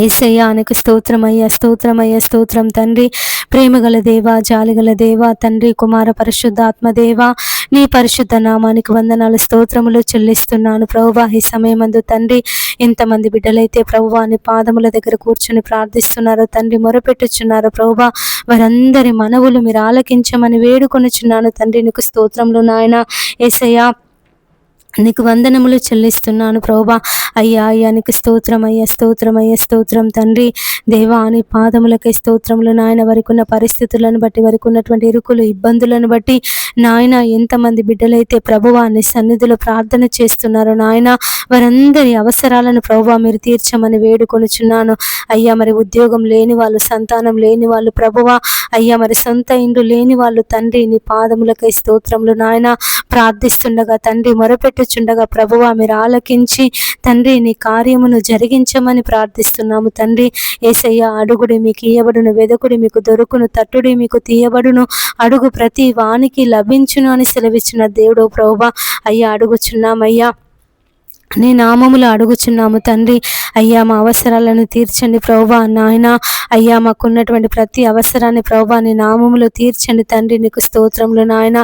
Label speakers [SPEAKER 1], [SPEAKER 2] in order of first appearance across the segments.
[SPEAKER 1] యేసయ్యా నీకు స్తోత్రమయ్యా, స్తోత్రమయ్యా, స్తోత్రం తండ్రి. ప్రేమగల దేవా, జాలిగల దేవా, తండ్రి, కుమార, పరిశుద్ధాత్మ దేవా, నీ పరిశుద్ధ నామానికి వందనాలు, స్తోత్రములు చెల్లిస్తున్నాను ప్రభువా. ఈ సమయమందు తండ్రి ఎంతమంది బిడ్డలైతే ప్రభువా నీ పాదముల దగ్గర కూర్చొని ప్రార్థిస్తున్నారో తండ్రి, మొరపెట్టుచున్నారో ప్రభువా, వారందరి మనవులు మీరు ఆలకించమని వేడుకొనుచున్నాను తండ్రి. నీకు స్తోత్రములు నాయన. యేసయ్యా నీకు వందనములు చెల్లిస్తున్నాను ప్రభువా. అయ్యా అయ్యా నీకు స్తోత్రం అయ్యా, స్తోత్రం అయ్యా, స్తోత్రం తండ్రి. దేవా నీ పాదములకై స్తోత్రములు నాయన. వారికి ఉన్న పరిస్థితులను బట్టి, వారికి ఉన్నటువంటి ఇరుకులు, ఇబ్బందులను బట్టి నాయన ఎంతమంది బిడ్డలైతే ప్రభువా నీ సన్నిధిలో ప్రార్థన చేస్తున్నారో నాయన, వారందరి అవసరాలను ప్రభువా మీరు తీర్చమని వేడుకొనుచున్నాను అయ్యా. మరి ఉద్యోగం లేని వాళ్ళు, సంతానం లేని వాళ్ళు ప్రభువా, అయ్యా మరి సొంత ఇండ్లు లేని వాళ్ళు తండ్రి, నీ పాదములకై స్తోత్రములు నాయన. ప్రార్థిస్తుండగా తండ్రి, మొరపెట్టుచుండగా ప్రభువా మీరు ఆలకించి తండ్రి నీ కార్యమును జరిగించమని ప్రార్థిస్తున్నాము తండ్రి. యేసయ్య అడుగుడి మీకు ఇయ్యబడును, వెదకుడి మీకు దొరుకును, తట్టుడి మీకు తీయబడును, అడుగు ప్రతి వానికి లభించును అని సెలవిచ్చిన దేవుడు ప్రభువా. అయ్యా అడుగుచున్నామయ్యా, నీ నామములు అడుగుచున్నాము తండ్రి. అయ్యా మా అవసరాలను తీర్చండి ప్రభువా నాయన. అయ్యా మాకున్నటువంటి ప్రతి అవసరాన్ని ప్రభువా నీ నామములు తీర్చండి తండ్రి. నీకు స్తోత్రములు నాయన.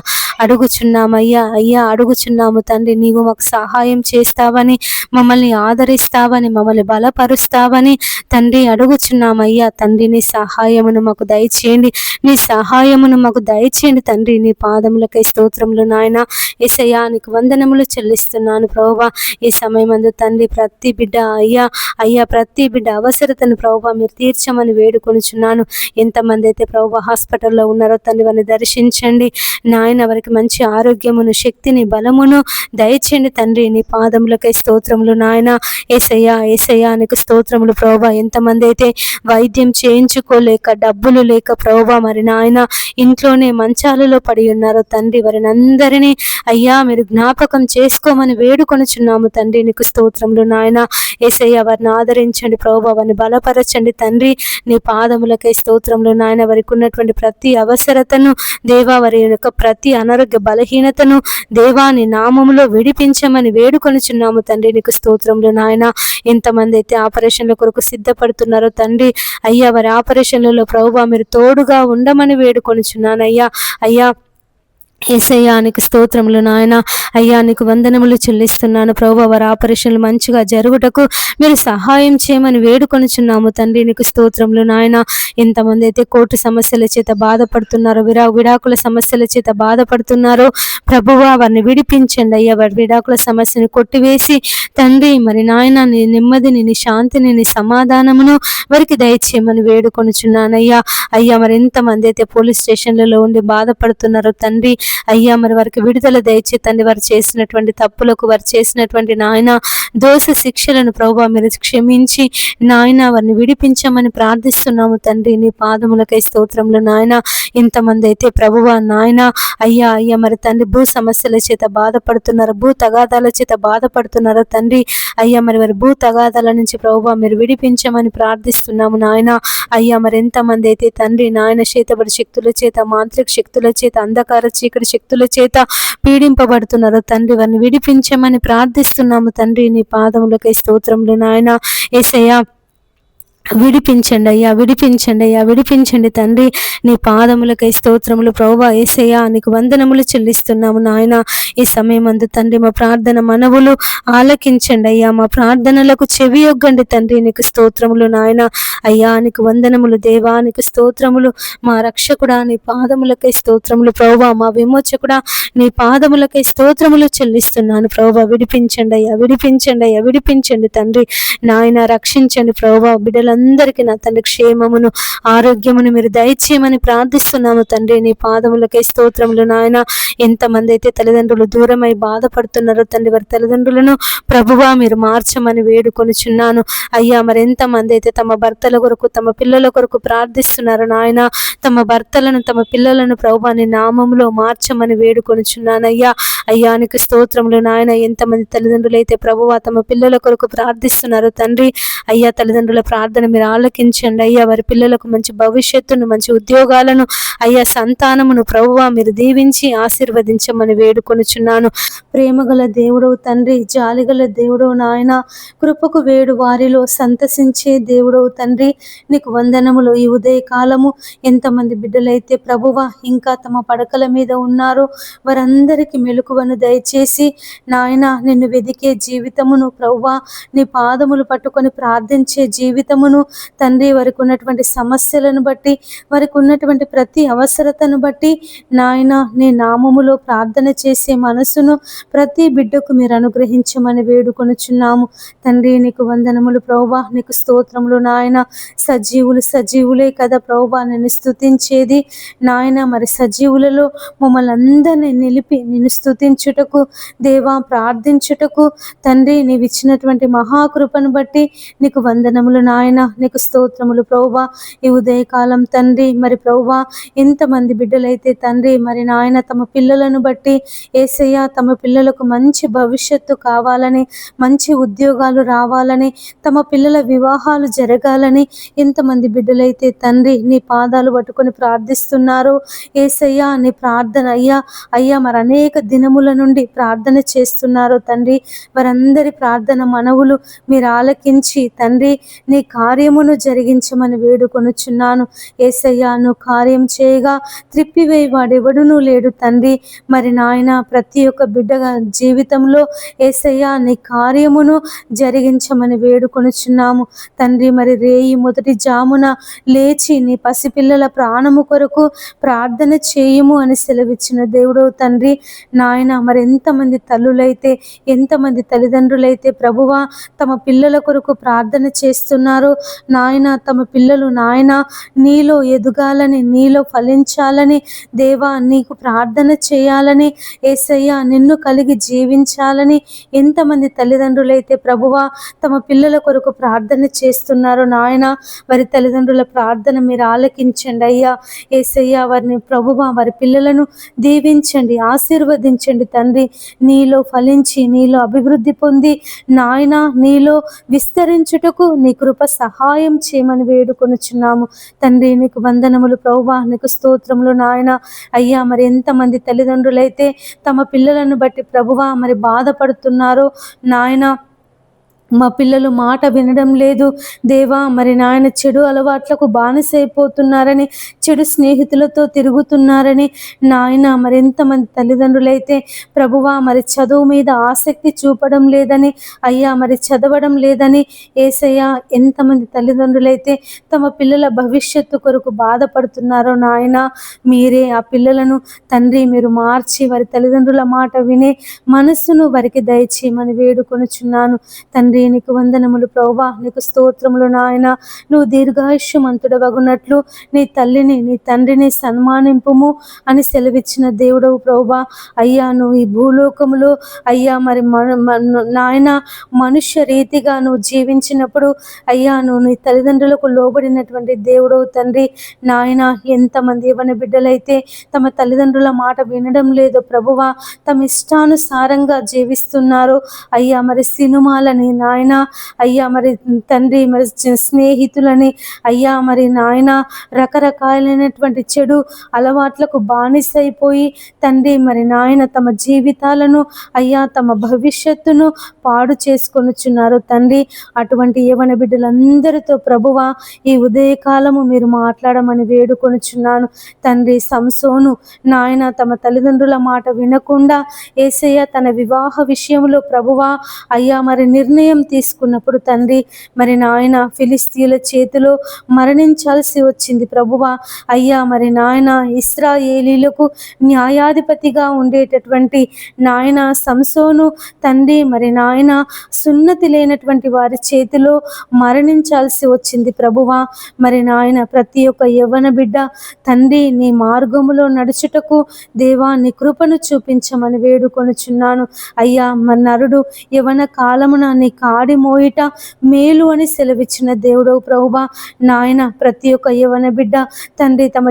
[SPEAKER 1] అడుగుచున్నామయ్యా, అయ్యా అడుగుచున్నాము తండ్రి. నీవు మాకు సహాయం చేస్తావని, మమ్మల్ని ఆదరిస్తావని, మమ్మల్ని బలపరుస్తావని తండ్రి అడుగుచున్నామయ్యా. తండ్రి నీ సహాయమును మాకు దయచేయండి, నీ సహాయమును మాకు దయచేయండి తండ్రి. నీ పాదములకై స్తోత్రములు నాయన. యేసయ్యా నీకు వందనములు చెల్లిస్తున్నాను ప్రభువా. ఈ సమయమందు తండ్రి ప్రతి బిడ్డ అయ్యా అయ్యా ప్రతి బిడ్డ అవసరతను ప్రభువా మీరు తీర్చమని వేడుకొనుచున్నాను. ఎంతమంది అయితే ప్రభువా హాస్పిటల్లో ఉన్నారో తండ్రి వారిని దర్శించండి నాయన. వారికి మంచి ఆరోగ్యమును, శక్తిని, బలమును దయచేయండి తండ్రి. నీ పాదములకై స్తోత్రములు నాయన. యేసయ్యా యేసయ్యా నీకు స్తోత్రములు ప్రభువా. ఎంతమంది అయితే వైద్యం చేయించుకోలేక, డబ్బులు లేక ప్రభువా మరి నాయన ఇంట్లోనే మంచాలలో పడి ఉన్నారో తండ్రి, వారిని అందరినీ అయ్యా మీరు జ్ఞాపకం చేసుకోమని వేడుకొనుచున్నాము తండ్రి. నీకు స్తోత్రములు నాయన. యేసయ్య వారిని ఆదరించండి ప్రభువా, వారిని బలపరచండి తండ్రి. నీ పాదములకై స్తోత్రములు నాయన. వారికి ఉన్నటువంటి ప్రతి అవసరతను దేవా, వారి యొక్క ప్రతి అనారోగ్య బలహీనతను దేవా నీ నామములో విడిపించమని వేడుకొనుచున్నాము తండ్రి. నీకు స్తోత్రములు నాయన. ఎంతమంది అయితే ఆపరేషన్ల కొరకు సిద్ధపడుతున్నారో తండ్రి, అయ్యా వారి ఆపరేషన్లలో ప్రభువా మీరు తోడుగా ఉండమని వేడుకొనుచున్నాను అయ్యా. అయ్యా యేసయ్యా నీకు స్తోత్రములు నాయన. అయ్యా నీకు వందనములు చెల్లిస్తున్నాను ప్రభువా. వారి ఆపరేషన్లు మంచిగా జరుగుటకు మీరు సహాయం చేయమని వేడుకొనుచున్నాము తండ్రి. నీకు స్తోత్రములు నాయన. ఎంతమంది అయితే కోర్టు సమస్యల చేత బాధపడుతున్నారో, విడాకుల సమస్యల చేత బాధపడుతున్నారో ప్రభువా వారిని విడిపించండి అయ్యా. వారి విడాకుల సమస్యను కొట్టివేసి తండ్రి మరి నాయన నీ నెమ్మదిని, నీ శాంతిని, నీ సమాధానమును వారికి దయచేయమని వేడుకొనుచున్నానయ్యా. అయ్యా మరి ఎంతమంది అయితే పోలీస్ స్టేషన్లలో ఉండి బాధపడుతున్నారో తండ్రి, అయ్యా మరి వారికి విడుదల దయచేతండి. వారు చేసినటువంటి తప్పులకు, వారు చేసినటువంటి నాయన దోష శిక్షలను ప్రభువా మీరు క్షమించి నాయన వారిని విడిపించమని ప్రార్థిస్తున్నాము తండ్రి. నీ పాదములకై స్తోత్రములు నాయన. ఇంతమంది అయితే ప్రభువా నాయన అయ్యా అయ్యా మరి తండ్రి భూ సమస్యల చేత బాధపడుతున్నారు, భూ తగాదాల చేత బాధపడుతున్నారు తండ్రి. అయ్యా మరి వారి భూ తగాదాల నుంచి ప్రభువా మీరు విడిపించమని ప్రార్థిస్తున్నాము నాయన. అయ్యా మరి ఎంతమంది అయితే తండ్రి నాయన చేతబడి శక్తుల చేత, మాంత్రిక శక్తుల చేత, అంధకార చీకటి శక్తుల చేత పీడింపబడుతున్నారు తండ్రి, వారిని విడిపించమని ప్రార్థిస్తున్నాము తండ్రి. నీ పాదములకై స్తోత్రములు నాయన. యేసయ్యా విడిపించండి అయ్యా, విడిపించండి అయ్యా, విడిపించండి తండ్రి. నీ పాదములకై స్తోత్రములు ప్రభువా. యేసయ్యా నీకు వందనములు చెల్లిస్తున్నాము నాయన. ఈ సమయమందు తండ్రి మా ప్రార్థన మనవులు ఆలకించండి అయ్యా. మా ప్రార్థనలకు చెవియొగ్గండి తండ్రి. నీకు స్తోత్రములు నాయన. అయ్యా నీకు వందనములు దేవా, నీకు స్తోత్రములు. మా రక్షకుడా నీ పాదములకై స్తోత్రములు ప్రభువా. మా విమోచకుడా నీ పాదములకై స్తోత్రములు చెల్లిస్తున్నాను ప్రభువా. విడిపించండి అయ్యా, విడిపించండి అయ్యా, విడిపించండి తండ్రి నాయన. రక్షించండి ప్రభువా. బిడ్డలందరికీ నా తండ్రి క్షేమమును, ఆరోగ్యమును మీరు దయచేయమని ప్రార్థిస్తున్నాము తండ్రి. నీ పాదములకై స్తోత్రములు నాయన. ఎంతమంది అయితే తల్లిదండ్రులు దూరమై బాధపడుతున్నారో తండ్రి, వారి తల్లిదండ్రులను ప్రభువా మీరు మార్చమని వేడుకొనుచున్నాను అయ్యా. మరి ఎంతమంది అయితే తమ భర్తల కొరకు, తమ పిల్లల కొరకు ప్రార్థిస్తున్నారు నాయన, తమ భర్తలను, తమ పిల్లలను ప్రభువా నీ నామములో మార్చమని వేడుకొనుచున్నానయ్యా. అయ్యా నీకు స్తోత్రములు నాయన. ఎంతమంది తల్లిదండ్రులు అయితే ప్రభువా తమ పిల్లల కొరకు ప్రార్థిస్తున్నారు తండ్రి, అయ్యా తల్లిదండ్రుల ప్రార్థన ప్రార్థన మీరు ఆలకించండి అయ్యా. వారి పిల్లలకు మంచి భవిష్యత్తును, మంచి ఉద్యోగాలను అయ్యా, సంతానమును ప్రభువా మీరు దీవించి ఆశీర్వదించమని వేడుకొనుచున్నాను. ప్రేమగల దేవుడవు తండ్రి, జాలిగల దేవుడవు నాయన, కృపకు వేడు వారిలో సంతసించే దేవుడవు తండ్రి, నీకు వందనములు. ఈ ఉదయ కాలము ఎంతమంది బిడ్డలైతే ప్రభువా ఇంకా తమ పడకల మీద ఉన్నారో వారందరికీ మెలకువను దయచేసి నాయన, నిన్ను వెదికే జీవితమును ప్రభువా, నీ పాదములు పట్టుకొని ప్రార్థించే జీవితమును తండ్రి, వారికి ఉన్నటువంటి సమస్యలను బట్టి, వారికి ఉన్నటువంటి ప్రతి అవసరతను బట్టి నాయన, నీ నామములో ప్రార్థన చేసే మనసును ప్రతి బిడ్డకు మీరు అనుగ్రహించమని వేడుకొనుచున్నాము తండ్రి. నీకు వందనములు ప్రభువా, నీకు స్తోత్రములు నాయన. సజీవులే కదా ప్రభువా నిన్ను స్తుతించేది నాయన. మరి సజీవులలో మమ్మల్ని అందరినీ నిలిపి నిన్ను స్తుతించుటకు దేవా, ప్రార్థించుటకు తండ్రి, నీవు ఇచ్చినటువంటి మహాకృపను బట్టి నీకు వందనములు నాయన. నీకు స్తోత్రములు ప్రభువా. ఈ ఉదయకాలం తండ్రి, మరి ప్రభువా ఎంతమంది బిడ్డలైతే తండ్రి మరి నాయన తమ పిల్లలను బట్టి యేసయ్య, తమ పిల్లలకు మంచి భవిష్యత్తు కావాలని, మంచి ఉద్యోగాలు రావాలని, తమ పిల్లల వివాహాలు జరగాలని ఎంతమంది బిడ్డలైతే తండ్రి నీ పాదాలు పట్టుకొని ప్రార్థిస్తున్నారు యేసయ్య. నీ ప్రార్థన అయ్యా మరి అనేక దినముల నుండి ప్రార్థన చేస్తున్నారు తండ్రి. వారందరి ప్రార్థన మనవులు మీరు ఆలకించి తండ్రి నీ కార్యమును జరిగించమని వేడుకొనుచున్నాను యేసయ్య. నువ్వు కార్యం చేయగా త్రిప్పివేయి వాడెవడునూ లేడు తండ్రి. మరి నాయన ప్రతి ఒక్క బిడ్డ జీవితంలో యేసయ్య నీ కార్యమును జరిగించమని వేడుకొనుచున్నాము తండ్రి. మరి రేయి మొదటి జామున లేచి నీ పసిపిల్లల ప్రాణము కొరకు ప్రార్థన చేయుము అని సెలవిచ్చిన దేవుడు తండ్రి నాయన. మరి ఎంతమంది తల్లులైతే, ఎంతమంది తల్లిదండ్రులైతే ప్రభువా తమ పిల్లల కొరకు ప్రార్థన చేస్తున్నారు నాయన. తమ పిల్లలు నాయన నీలో ఎదగాలని, నీలో ఫలించాలని దేవా, నీకు ప్రార్థన చేయాలని యేసయ్య, నిన్ను కలిగి జీవించాలని ఎంతమంది తల్లిదండ్రులైతే ప్రభువా తమ పిల్లల కొరకు ప్రార్థన చేస్తున్నారు నాయన. వారి తల్లిదండ్రుల ప్రార్థన మీరు ఆలకించండి అయ్యా యేసయ్య. వారిని ప్రభువా వారి పిల్లలను దీవించండి, ఆశీర్వదించండి తండ్రి. నీలో ఫలించి, నీలో అభివృద్ధి పొంది నాయన నీలో విస్తరించుటకు నీ కృప సహాయం చేయమని వేడుకొనుచున్నాము తండ్రి. నీకు వందనములు ప్రభువా, నీకు స్తోత్రములు నాయన. అయ్యా మరి ఎంతమంది తల్లిదండ్రులైతే తమ పిల్లలను బట్టి ప్రభువా మరి బాధపడుతున్నారో నాయన. మా పిల్లలు మాట వినడం లేదు దేవా, మరి నాయన చెడు అలవాట్లకు బానిసైపోతున్నారని, చెడు స్నేహితులతో తిరుగుతున్నారని నాయన. మరి ఎంతమంది తల్లిదండ్రులైతే ప్రభువా మరి చదువు మీద ఆసక్తి చూపడం లేదని అయ్యా, మరి చదవడం లేదని యేసయ్య. ఎంతమంది తల్లిదండ్రులైతే తమ పిల్లల భవిష్యత్తు కొరకు బాధపడుతున్నారో నాయన. మీరే ఆ పిల్లలను తండ్రి మీరు మార్చి వారి తల్లిదండ్రుల మాట వినే మనస్సును వారికి దయచేయమని వేడుకొనుచున్నాను తండ్రి. నీకు వందనములు ప్రభువా, నీకు స్తోత్రములు నాయన. నువ్వు దీర్ఘాయుష్యమంతుడవగునట్లు నీ తల్లిని, నీ తండ్రిని సన్మానింపుము అని సెలవిచ్చిన దేవుడవు ప్రభువా. అయ్యా నువ్వు ఈ భూలోకములో అయ్యా మరి నాయన మనుష్య రీతిగా నువ్వు జీవించినప్పుడు అయ్యా నువ్వు నీ తల్లిదండ్రులకు లోబడినటువంటి దేవుడవు తండ్రి నాయన. ఎంతమంది యవ్వన బిడ్డలైతే తమ తల్లిదండ్రుల మాట వినడం లేదో ప్రభువా, తమ ఇష్టానుసారంగా జీవిస్తున్నారు అయ్యా. మరి సినిమాలని నాయన అయ్యా, మరి తండ్రి మరి స్నేహితులని అయ్యా, మరి నాయన రకరకాలైనటువంటి చెడు అలవాట్లకు బానిసైపోయి తండ్రి మరి నాయన తమ జీవితాలను అయ్యా, తమ భవిష్యత్తును పాడు చేసుకొనుచున్నారు తండ్రి. అటువంటి యవ్వన బిడ్డలందరితో ప్రభువా ఈ ఉదయకాలము మీరు మాట్లాడమని వేడుకొనుచున్నాను తండ్రి. సంసోను నాయన తమ తల్లిదండ్రుల మాట వినకుండా యేసయ్య తన వివాహ విషయంలో ప్రభువా అయ్యా మరి నిర్ణయం తీసుకున్నప్పుడు తండ్రి మరి నాయన ఫిలిస్తీయుల చేతిలో మరణించాల్సి వచ్చింది ప్రభువా అయ్యా. మరి నాయన ఇశ్రాయేలీలకు న్యాయాధిపతిగా ఉండేటటువంటి నాయన సంసోను తండ్రి మరి నాయన సున్నతి లేనటువంటి వారి చేతిలో మరణించాల్సి వచ్చింది ప్రభువా. మరి నాయన ప్రతి ఒక్క యవ్వన బిడ్డ తండ్రి నీ మార్గములో నడుచుటకు దేవా నీ కృపను చూపించమని వేడుకొనుచున్నాను అయ్యా. మరి నరుడు యవ్వన కాలమున నీ కాడి మోయిట మేలు అని సెలవిచ్చిన దేవుడవు ప్రభువా. నాయన ప్రతి ఒక్క యవన బిడ్డ తండ్రి తమ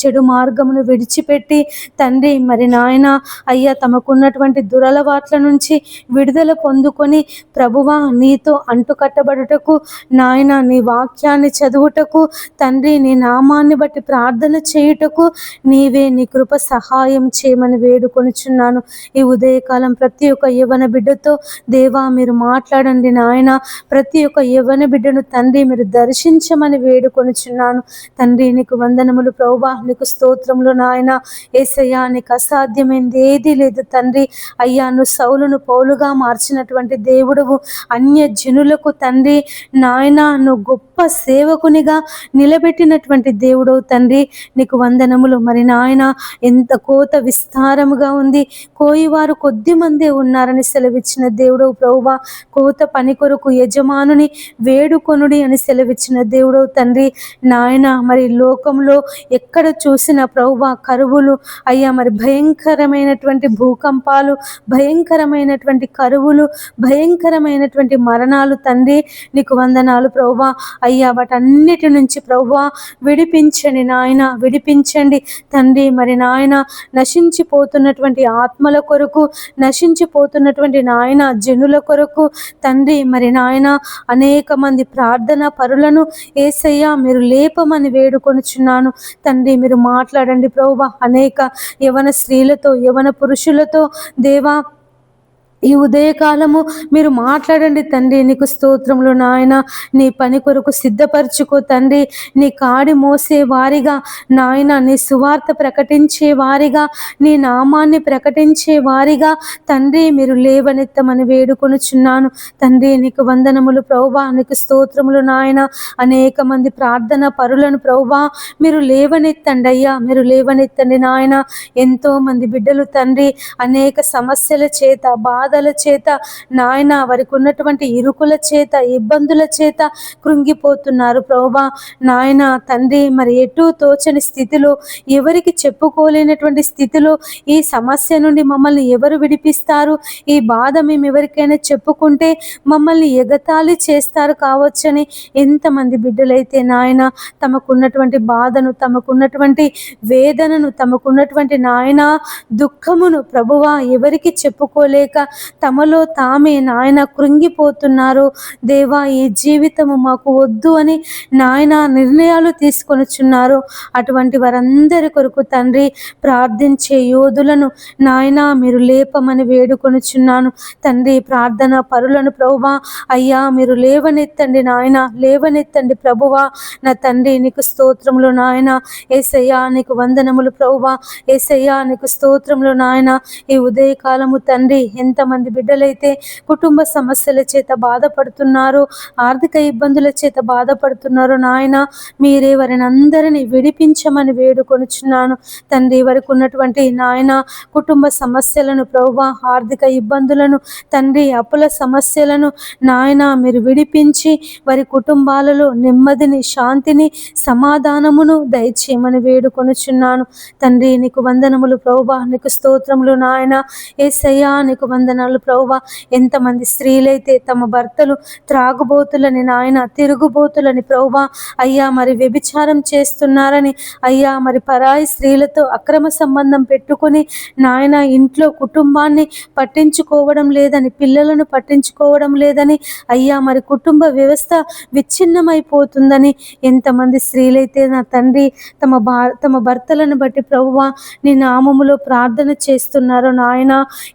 [SPEAKER 1] చెడు మార్గమును విడిచిపెట్టి తండ్రి మరి నాయన అయ్యా తమకున్నటువంటి దురలవాట్ల నుంచి విడుదల పొందుకొని ప్రభువా నీతో అంటుకట్టబడుటకు నాయన నీ వాక్యాన్ని చదువుటకు తండ్రి నీ నామాన్ని బట్టి ప్రార్థన చేయుటకు నీవే నీ కృప సహాయం చేయమని వేడుకొనుచున్నాను. ఈ ఉదయకాలం ప్రతి ఒక్క యవన బిడ్డతో దేవా మీరు మాట్లాడండి నాయన. ప్రతి ఒక్క యవన బిడ్డను తండ్రి మీరు దర్శించమని వేడుకొనుచున్నాను. తండ్రి నీకు వందనములు ప్రభువా, నీకు స్తోత్రములు నాయన. యేసయ్యా నీకు అసాధ్యమైంది ఏదీ లేదు తండ్రి. అయ్యా నువ్వు సౌలును పౌలుగా మార్చినటువంటి దేవుడువు. అన్య జనులకు తండ్రి నాయన నువ్వు గొప్ప సేవకునిగా నిలబెట్టినటువంటి దేవుడవు తండ్రి. నీకు వందనములు. మరి నాయన ఎంత కోత విస్తారముగా ఉంది, కోయివారు కొద్ది మందే ఉన్నారని సెలవిచ్చిన దేవుడవు ప్రభువా. కోత పని కొరకు యజమానుని వేడుకొనుడి అని సెలవిచ్చిన దేవుడవు తండ్రి. నాయన మరి లోకంలో ఎక్కడ చూసిన ప్రభువా కరువులు అయ్యా, మరి భయంకరమైనటువంటి భూకంపాలు, భయంకరమైనటువంటి కరువులు, భయంకరమైనటువంటి మరణాలు తండ్రి. నీకు వందనాలు ప్రభువా. అయ్యా వాటన్నిటి నుంచి ప్రభువా విడిపించండి నాయన, విడిపించండి తండ్రి. మరి నాయన నశించిపోతున్నటువంటి ఆత్మల కొరకు, నశించిపోతున్నటువంటి నాయన జనుల కొరకు తండ్రి మరి నాయన అనేక మంది ప్రార్థన పరులను యేసయ్యా మీరు లేపమని వేడుకొనుచున్నాను తండ్రి. మీరు మాట్లాడండి ప్రభువా. అనేక యవన స్త్రీలతో, యవన పురుషులతో దేవా ఈ ఉదయకాలము మీరు మాట్లాడండి తండ్రి. నీకు స్తోత్రములు నాయన. నీ పని కొరకు సిద్ధపరచుకో తండ్రి. నీ కాడి మోసే వారిగా నాయన, నీ సువార్త ప్రకటించే వారిగా, నీ నామాన్ని ప్రకటించే వారిగా తండ్రి మీరు లేవనెత్తమని వేడుకొనుచున్నాను తండ్రి. నీకు వందనములు ప్రభువా, నీకు స్తోత్రములు నాయన. అనేక మంది ప్రార్థన పరులను ప్రభువా మీరు లేవనెత్తండి అయ్యా, మీరు లేవనెత్తండి నాయన. ఎంతో మంది బిడ్డలు తండ్రి అనేక సమస్యల చేత, బాధల చేత నాయన, వారికి ఉన్నటువంటి ఇరుకుల చేత, ఇబ్బందుల చేత కృంగిపోతున్నారు ప్రభువా. నాయన తండ్రి మరి ఎటు తోచని స్థితిలో, ఎవరికి చెప్పుకోలేనటువంటి స్థితిలో ఈ సమస్య నుండి మమ్మల్ని ఎవరు విడిపిస్తారు? ఈ బాధ మేము ఎవరికైనా చెప్పుకుంటే మమ్మల్ని ఎగతాళి చేస్తారు కావచ్చని ఎంతమంది బిడ్డలైతే నాయన తమకున్నటువంటి బాధను, తమకున్నటువంటి వేదనను, తమకున్నటువంటి నాయన దుఃఖమును ప్రభువా ఎవరికి చెప్పుకోలేక తమలో తామే నాయన కృంగిపోతున్నారు. దేవా ఈ జీవితము మాకు వద్దు అని నాయన నిర్ణయాలు తీసుకొనుచున్నారు. అటువంటి వారందరి కొరకు తండ్రి ప్రార్థించే యోధులను నాయన మీరు లేపమని వేడుకొనుచున్నాను తండ్రి. ప్రార్థన పరులను ప్రభువా అయ్యా మీరు లేవనెత్తండి నాయన, లేవనెత్తండి ప్రభువా. నా తండ్రి నీకు స్తోత్రములు నాయన. యేసయ్యా నీకు వందనములు ప్రభువా. యేసయ్యా నీకు స్తోత్రములు నాయన. ఈ ఉదయకాలము తండ్రి ఎంతమంది బిడ్డలైతే కుటుంబ సమస్యల చేత బాధపడుతున్నారు, ఆర్థిక ఇబ్బందుల చేత బాధపడుతున్నారు నాయన, మీరే వారిని అందరినీ విడిపించమని వేడుకొనుచున్నాను తండ్రి. వారికి ఉన్నటువంటి నాయన కుటుంబ సమస్యలను ప్రభువా, ఆర్థిక ఇబ్బందులను తండ్రి, అప్పుల సమస్యలను నాయన మీరు విడిపించి వారి కుటుంబాలలో నెమ్మదిని, శాంతిని, సమాధానమును దయచేయమని వేడుకొనుచున్నాను తండ్రి. నీకు వందనములు ప్రభువా, నీకు స్తోత్రములు నాయన. యేసయ్యా నీకు వందనాలు ప్రభువా. ఎంతమంది స్త్రీలైతే తమ భర్తలు త్రాగుబోతులని నాయన, తిరుగుబోతులని ప్రభువా అయ్యా మరి వ్యభిచారం చేస్తున్నారని అయ్యా, మరి పరాయి స్త్రీలతో అక్రమ సంబంధం పెట్టుకుని నాయన ఇంట్లో కుటుంబాన్ని పట్టించుకోవడం లేదని, పిల్లలను పట్టించుకోవడం లేదని అయ్యా, మరి కుటుంబ వ్యవస్థ విచ్ఛిన్నమైపోతుందని ఎంతమంది స్త్రీలైతే నా తండ్రి తమ భర్తలను బట్టి ప్రభువా నీ నామములో ప్రార్థన చేస్తున్నారో నాయన.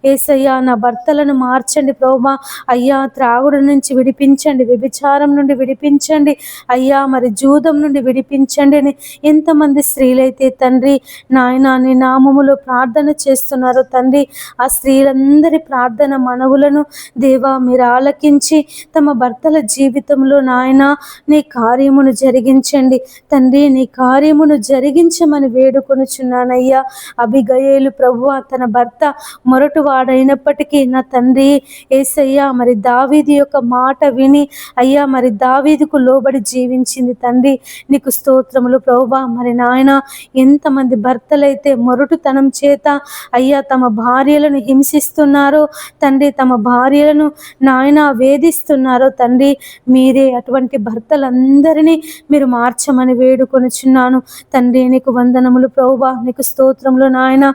[SPEAKER 1] యేసయ్యా నా భర్తలను మార్చండి ప్రభువా అయ్యా. త్రాగుడు నుంచి విడిపించండి, వ్యభిచారం నుండి విడిపించండి అయ్యా, మరి జూదం నుండి విడిపించండి అని ఎంతమంది స్త్రీలైతే తండ్రి నాయన నీ నామములో ప్రార్థన చేస్తున్నారో తండ్రి, ఆ స్త్రీలందరి ప్రార్థన మనవులను దేవా మీరు ఆలకించి తమ భర్తల జీవితంలో నాయన నీ కార్యమును జరిగించండి తండ్రి. నీ కార్యమును జరిగించమని వేడుకొనుచున్నానయ్యా. అబిగయేలు ప్రభువా తన భర్త మొరటువాడైనప్పటికీ నా తండ్రి యేసయ్యా మరి దావీదు యొక్క మాట విని అయ్యా మరి దావీదుకు లోబడి జీవించింది తండ్రి. నీకు స్తోత్రములు ప్రభువా. మరి నాయన ఎంతమంది భర్తలైతే మొరటుతనం చేత అయ్యా తమ భార్యలను హింసిస్తున్నారో తండ్రి, తమ భార్యలను నాయన వేధిస్తున్నారో తండ్రి, మీరే అటువంటి భర్తలందరినీ మీరు మార్చమని వేడుకొనుచున్నాను తండ్రి. నీకు వందనములు ప్రభువా, నీకు స్తోత్రములు నాయన.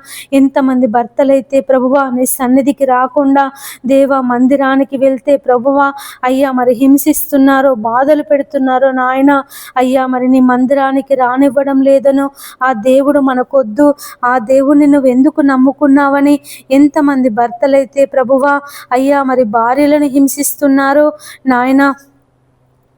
[SPEAKER 1] ఎంతమంది భర్తలైతే ప్రభువా నీ సన్నిధికి రాకుండా దేవా మందిరానికి వెళ్తే ప్రభువా అయ్యా మరి హింసిస్తున్నారో, బాధలు పెడుతున్నారో నాయన, అయ్యా మరి నీ మందిరానికి రానివ్వడం లేదనో, ఆ దేవుడు మనకొద్దు, ఆ దేవుడిని నువ్వు ఎందుకు నమ్ముకున్నావని ఎంతమంది భర్తలైతే ప్రభువా అయ్యా మరి భార్యలను హింసిస్తున్నారో నాయన,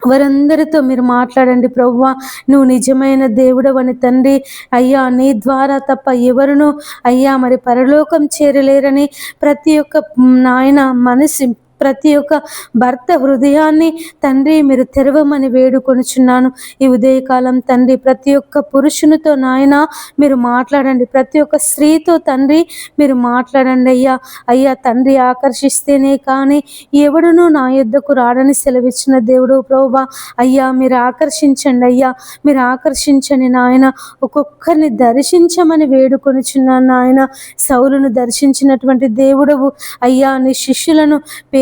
[SPEAKER 1] వారందరితో మీరు మాట్లాడండి ప్రభువా. నువ్వు నిజమైన దేవుడవని తండ్రి, అయ్యా నీ ద్వారా తప్ప ఎవరును అయ్యా మరి పరలోకం చేరలేరని ప్రతి ఒక్క నాయన మనసు, ప్రతి ఒక్క భర్త హృదయాన్ని తండ్రి మీరు తెరవమని వేడుకొనుచున్నాను ఈ ఉదయకాలం తండ్రి. ప్రతి ఒక్క పురుషునితో నాయన మీరు మాట్లాడండి, ప్రతి ఒక్క స్త్రీతో తండ్రి మీరు మాట్లాడండి అయ్యా. అయ్యా తండ్రి ఆకర్షిస్తేనే కానీ ఎవడును నా యొద్దకు రాడని సెలవిచ్చిన దేవుడు ప్రభువా. అయ్యా మీరు ఆకర్షించండి అయ్యా, మీరు ఆకర్షించండి నాయన. ఒక్కొక్కరిని దర్శించమని వేడుకొనుచున్నాను నాయన. సౌలును దర్శించినటువంటి దేవుడవు అయ్యా, నీ శిష్యులను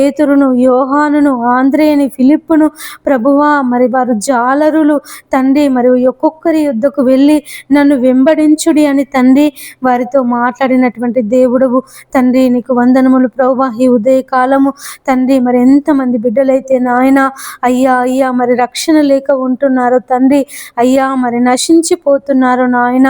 [SPEAKER 1] పేతురును, యోహానును, ఆంద్రేయని, ఫిలిప్పును ప్రభువా మరి వారు జాలరులు తండ్రి, మరి ఒక్కొక్కరి యుద్ధకు వెళ్ళి నన్ను వెంబడించుడి అని తండ్రి వారితో మాట్లాడినటువంటి దేవుడవు తండ్రి. నీకు వందనములు ప్రభువా. ఈ ఉదయకాలము తండ్రి మరి ఎంతమంది బిడ్డలైతే నాయన అయ్యా అయ్యా మరి రక్షణ లేక ఉంటున్నారో తండ్రి, అయ్యా మరి నశించిపోతున్నారో నాయన,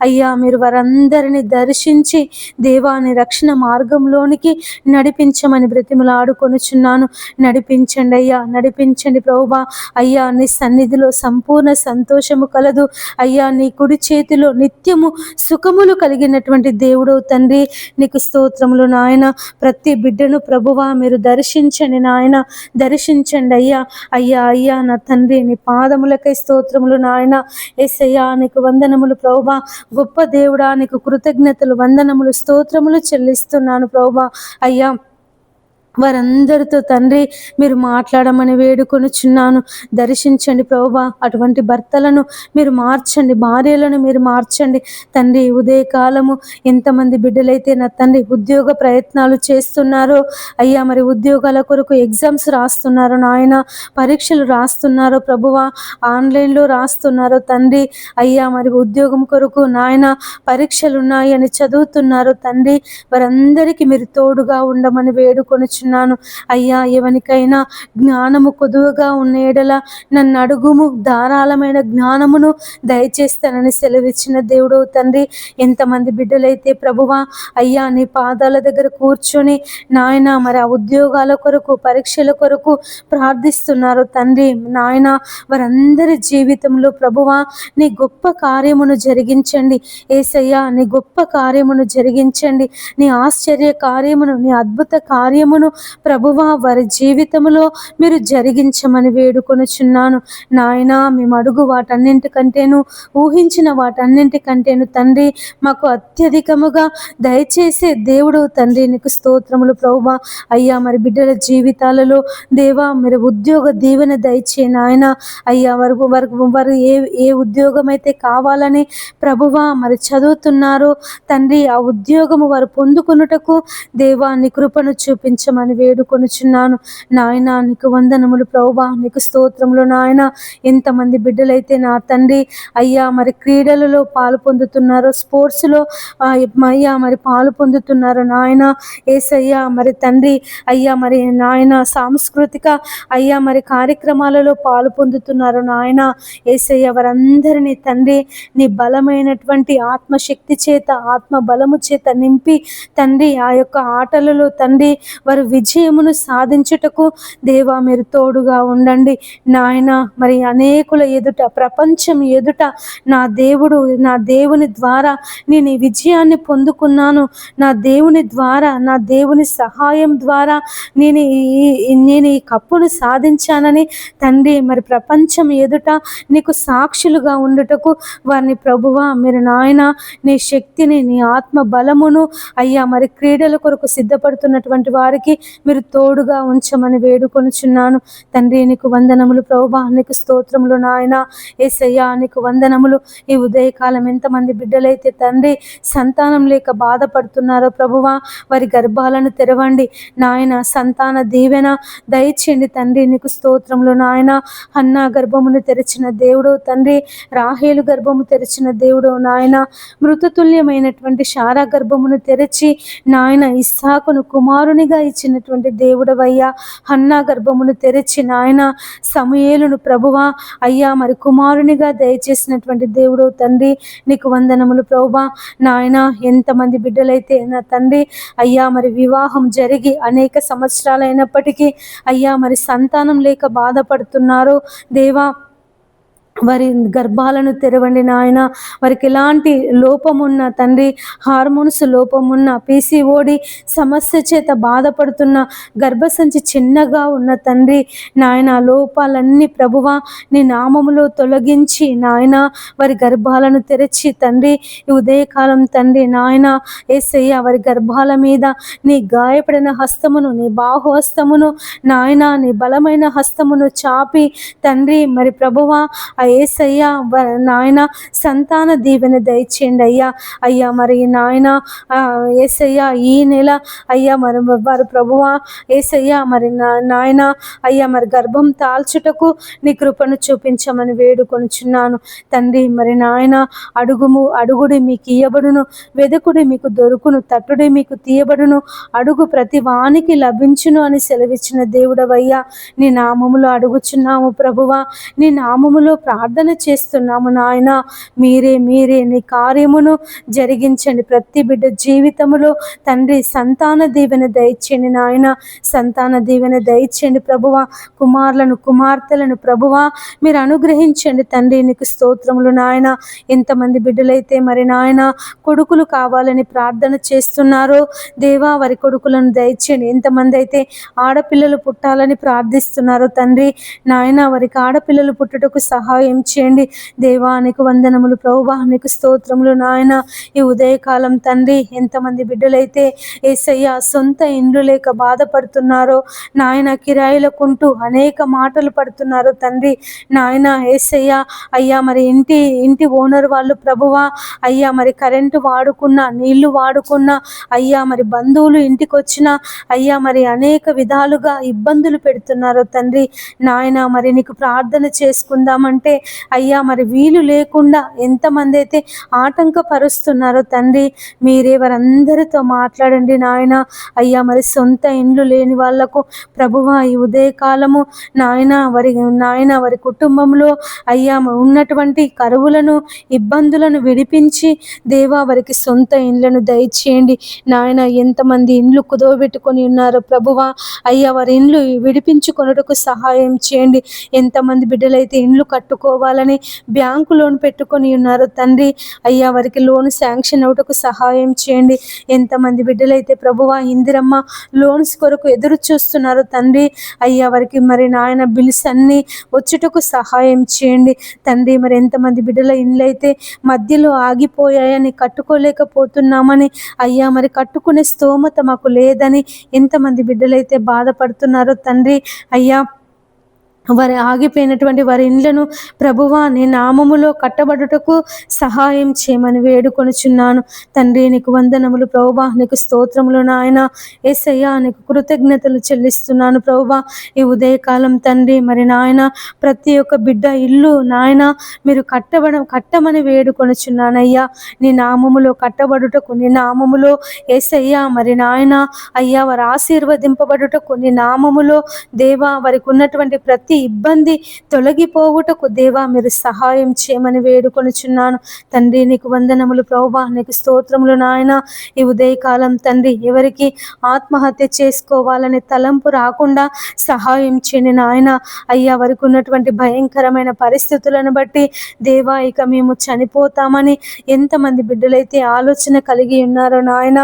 [SPEAKER 1] అయ్యా మీరు వారందరినీ దర్శించి దేవాని రక్షణ మార్గంలోనికి నడిపించమని బ్రతిమలాడుకొనుచున్నాను. నడిపించండి అయ్యా, నడిపించండి ప్రభువా. అయ్యా నీ సన్నిధిలో సంపూర్ణ సంతోషము కలదు అయ్యా, నీ కుడి చేతిలో నిత్యము సుఖములు కలిగినటువంటి దేవుడు తండ్రి. నీకు స్తోత్రములు నాయన. ప్రతి బిడ్డను ప్రభువా మీరు దర్శించండి నాయన, దర్శించండి అయ్యా. అయ్యా అయ్యా నా తండ్రి నీ పాదములకై స్తోత్రములు నాయన. యేసయ్యా నీకు వందనములు ప్రభువా. గొప్ప దేవుడా నీకు కృతజ్ఞతలు, వందనములు, స్తోత్రములు చెల్లిస్తున్నాను ప్రభువా. అయ్యా వారందరితో తండ్రి మీరు మాట్లాడమని వేడుకొనుచున్నాను. దర్శించండి ప్రభువా. అటువంటి భర్తలను మీరు మార్చండి, భార్యలను మీరు మార్చండి తండ్రి. ఉదయకాలము ఎంతమంది బిడ్డలైతే నా తండ్రి ఉద్యోగ ప్రయత్నాలు చేస్తున్నారో అయ్యా, మరి ఉద్యోగాల కొరకు ఎగ్జామ్స్ రాస్తున్నారో నాయన, పరీక్షలు రాస్తున్నారో ప్రభువా, ఆన్లైన్లో రాస్తున్నారో తండ్రి, అయ్యా మరి ఉద్యోగం కొరకు నాయన పరీక్షలు ఉన్నాయి అని చదువుతున్నారో తండ్రి, వారందరికీ మీరు తోడుగా ఉండమని వేడుకొనుచున్నాను అయ్యా. ఎవరికైనా జ్ఞానము కొదువగా ఉన్న ఎడల నన్ను అడుగుము, ధారాళమైన జ్ఞానమును దయచేస్తానని సెలవిచ్చిన దేవుడు తండ్రి. ఎంతమంది బిడ్డలైతే ప్రభువా అయ్యా నీ పాదాల దగ్గర కూర్చొని నాయన మరి ఆ ఉద్యోగాల కొరకు, పరీక్షల కొరకు ప్రార్థిస్తున్నారు తండ్రి నాయన, వారందరి జీవితంలో ప్రభువా నీ గొప్ప కార్యమును జరిగించండి యేసయ్యా. నీ గొప్ప కార్యమును జరిగించండి, నీ ఆశ్చర్య కార్యమును, నీ అద్భుత కార్యమును ప్రభువా వారి జీవితంలో మీరు జరిగించమని వేడుకొనుచున్నాను నాయన. మేము అడుగు వాటన్నింటికంటేను, ఊహించిన వాటన్నింటికంటేను తండ్రి మాకు అత్యధికముగా దయచేసే దేవుడు తండ్రి. నీకు స్తోత్రములు ప్రభువా. అయ్యా మరి బిడ్డల జీవితాలలో దేవా మీరు ఉద్యోగ దీవెన దయచే నాయన. అయ్యా వారు ఏ ఉద్యోగం అయితే కావాలని ప్రభువా మరి చదువుతున్నారో తండ్రి, ఆ ఉద్యోగము వారు పొందుకొనుటకు దేవా నీ కృపను చూపించమని వేడుకొనుచున్నాను నాయన. నీకు వందనములు ప్రభువా. నీకు స్తోత్రములు నాయన. ఎంతమంది బిడ్డలైతే నా తండ్రి అయ్యా మరి క్రీడలలో పాలు పొందుతున్నారో, స్పోర్ట్స్లో అయ్యా మరి పాలు పొందుతున్నారు నాయన యేసయ్యా. మరి తండ్రి అయ్యా మరి నాయన సాంస్కృతిక అయ్యా మరి కార్యక్రమాలలో పాలు పొందుతున్నారు నాయన యేసయ్య. వారందరినీ తండ్రి నీ బలమైనటువంటి ఆత్మశక్తి చేత, ఆత్మ బలము చేత నింపి తండ్రి ఆ యొక్క ఆటలలో తండ్రి వారు విజయమును సాధించుటకు దేవా మీరు తోడుగా ఉండండి నాయన. మరి అనేకుల ఎదుట, ప్రపంచం ఎదుట నా దేవుని ద్వారా నేను ఈ విజయాన్ని పొందుకున్నాను, నా దేవుని ద్వారా, నా దేవుని సహాయం ద్వారా నేను ఈ కప్పును సాధించానని తండ్రి మరి ప్రపంచం ఎదుట నీకు సాక్షులుగా ఉండుటకు వారిని ప్రభువా మీరు నాయన నీ శక్తిని, నీ ఆత్మ బలమును అయ్యా మరి క్రీడల కొరకు సిద్ధపడుతున్నటువంటి వారికి మీరు తోడుగా ఉంచమని వేడుకొనుచున్నాను తండ్రి. నీకు వందనములు ప్రభువా, నీకు స్తోత్రములు నాయన. యేసయ్యా నీకు వందనములు. ఈ ఉదయకాలం ఎంతమంది బిడ్డలైతే తండ్రి సంతానం లేక బాధపడుతున్నారో ప్రభువా వారి గర్భాలను తెరవండి నాయన. సంతాన దీవెన దయచేయండి తండ్రి. నీకు స్తోత్రములు నాయన. హన్నా గర్భమును తెరిచిన దేవుడు తండ్రి, రాహేలు గర్భము తెరిచిన దేవుడు నాయన. మృతతుల్యమైనటువంటి శారా గర్భమును తెరిచి నాయన ఇస్సాకును కుమారునిగా ఇచ్చినటువంటి దేవుడవయ్యా. హన్నా గర్భమును తెరిచి నాయన సమూయేలును ప్రభువా అయ్యా మరి కుమారునిగా దయచేసినటువంటి దేవుడు తండ్రి. నీకు వందనములు ప్రభువా నాయన. ఎంతమంది బిడ్డలైతే నా తండ్రి అయ్యా మరి వివాహం జరిగి అనేక సంవత్సరాలైనప్పటికీ అయ్యా మరి సంతానం లేక బాధపడుతున్నారో దేవా వారి గర్భాలను తెరవండి నాయన. వారికి ఎలాంటి లోపమున్న తండ్రి, హార్మోన్స్ లోపమున్న, పీసీఓడి సమస్య చేత బాధపడుతున్న, గర్భసంచి చిన్నగా ఉన్న తండ్రి నాయన లోపాలన్నీ ప్రభువా నీ నామములో తొలగించి నాయన వారి గర్భాలను తెరచి తండ్రి ఈ ఉదయకాలం తండ్రి నాయన యేసయ్య వారి గర్భాల మీద నీ గాయపడిన హస్తమును, నీ బాహుహస్తమును నాయన, నీ బలమైన హస్తమును చాపి తండ్రి మరి ప్రభువా యేసయ్యా నాయన సంతాన దీవెన దయచేయండి అయ్యా. అయ్యా మరి నాయన యేసయ్యా ఈ నెల అయ్యా మరి వారు ప్రభువా యేసయ్యా మరి నాయన అయ్యా మరి గర్భం తాల్చుటకు నీ కృపను చూపించమని వేడుకొనుచున్నాను తండ్రి. మరి నాయన అడుగుడి మీకు ఇయ్యబడును, వెదకుడి మీకు దొరుకును, తట్టుడి మీకు తీయబడును, అడుగు ప్రతి వానికి లభించును అని సెలవిచ్చిన దేవుడవయ్యా. నీ నామములో అడుగుచున్నాము ప్రభువా, నీ నామములో ప్రార్థన చేస్తున్నాము నాయన. మీరే నీ కార్యమును జరిగించండి. ప్రతి బిడ్డ జీవితములో తండ్రి సంతాన దీవెన దయచేయండి నాయన. సంతాన దీవెన దయచేయండి ప్రభువా. కుమారులను, కుమార్తెలను ప్రభువా మీరు అనుగ్రహించండి తండ్రి. నీకు స్తోత్రములు నాయన. ఎంతమంది బిడ్డలైతే మరి నాయన కొడుకులు కావాలని ప్రార్థన చేస్తున్నారో దేవా వారి కొడుకులను దయచేయండి. ఎంతమంది అయితే ఆడపిల్లలు పుట్టాలని ప్రార్థిస్తున్నారో తండ్రి నాయన వారికి ఆడపిల్లలు పుట్టుటకు సహాయం చేయండి దేవా. నీకు వందనములు ప్రభువా, నీకు స్తోత్రములు నాయన. ఈ ఉదయకాలం తండ్రి ఎంతమంది బిడ్డలైతే యేసయ్య సొంత ఇండ్లు లేక బాధపడుతున్నారో నాయన, కిరాయిలకుంటూ అనేక మాటలు పడుతున్నారో తండ్రి నాయన యేసయ్య అయ్యా మరి ఇంటి ఓనర్ వాళ్ళు ప్రభువా అయ్యా మరి కరెంటు వాడుకున్నా, నీళ్లు వాడుకున్నా అయ్యా మరి బంధువులు ఇంటికి వచ్చినా అయ్యా మరి అనేక విధాలుగా ఇబ్బందులు పెడుతున్నారో తండ్రి నాయన. మరి నీకు ప్రార్థన చేసుకుందామంటే అయ్యా మరి వీలు లేకుండా ఎంతమంది అయితే ఆటంకపరుస్తున్నారో తండ్రి మీరే వారందరితో మాట్లాడండి నాయన. అయ్యా మరి సొంత ఇండ్లు లేని వాళ్లకు ప్రభువా ఈ ఉదయకాలము నాయన వారి కుటుంబంలో అయ్యా ఉన్నటువంటి కరువులను, ఇబ్బందులను విడిపించి దేవా వారికి సొంత ఇండ్లను దయచేయండి నాయన. ఎంతమంది ఇండ్లు కుదవబెట్టుకొని ఉన్నారో ప్రభువా అయ్యా వారి ఇండ్లు విడిపించుకొనుటకు సహాయం చేయండి. ఎంతమంది బిడ్డలైతే ఇండ్లు కట్టుకోవాలని బ్యాంకు లోన్ పెట్టుకొని ఉన్నారో తండ్రి అయ్యా వారికి లోన్ శాంక్షన్ అవుటకు సహాయం చేయండి. ఎంతమంది బిడ్డలైతే ప్రభువా ఇందిరమ్మ లోన్స్ కొరకు ఎదురు చూస్తున్నారు తండ్రి అయ్యా వారికి మరి నాయన బిల్స్ అన్నీ వచ్చుటకు సహాయం చేయండి తండ్రి. మరి ఎంతమంది బిడ్డల ఇండ్లు అయితే మధ్యలో ఆగిపోయాయని, కట్టుకోలేకపోతున్నామని అయ్యా మరి కట్టుకునే స్తోమత మాకు లేదని ఎంతమంది బిడ్డలైతే బాధపడుతున్నారో తండ్రి అయ్యా వారి ఆగిపోయినటువంటి వారి ఇండ్లను ప్రభువా నీ నామములో కట్టబడుటకు సహాయం చేయమని వేడుకొనుచున్నాను తండ్రి. నీకు వందనములు ప్రభువా, నీకు స్తోత్రములు నాయన. యేసయ్యా నీకు కృతజ్ఞతలు చెల్లిస్తున్నాను ప్రభువా. ఈ ఉదయకాలం తండ్రి మరి నాయన ప్రతి ఒక్క బిడ్డ ఇల్లు నాయన మీరు కట్టమని వేడుకొనుచున్నానయ్యా. నీ నామములో కట్టబడుటకు, నీ నామములో యేసయ్యా మరి నాయన అయ్యా వారు ఆశీర్వదింపబడుటకు, నీ నామములో దేవా వారికి ఉన్నటువంటి ప్రతి ప్రతి ఇబ్బంది తొలగిపోవుటకు దేవా మీరు సహాయం చేయమని వేడుకొనుచున్నాను తండ్రి. నీకు వందనములు ప్రభువా, నీకు స్తోత్రములు నాయన. ఈ ఉదయకాలం తండ్రి ఎవరికి ఆత్మహత్య చేసుకోవాలనే తలంపు రాకుండా సహాయం చేయని నాయన. అయ్యా వారికి ఉన్నటువంటి భయంకరమైన పరిస్థితులను బట్టి దేవా ఇక మేము చనిపోతామని ఎంతమంది బిడ్డలైతే ఆలోచన కలిగి ఉన్నారో నాయన.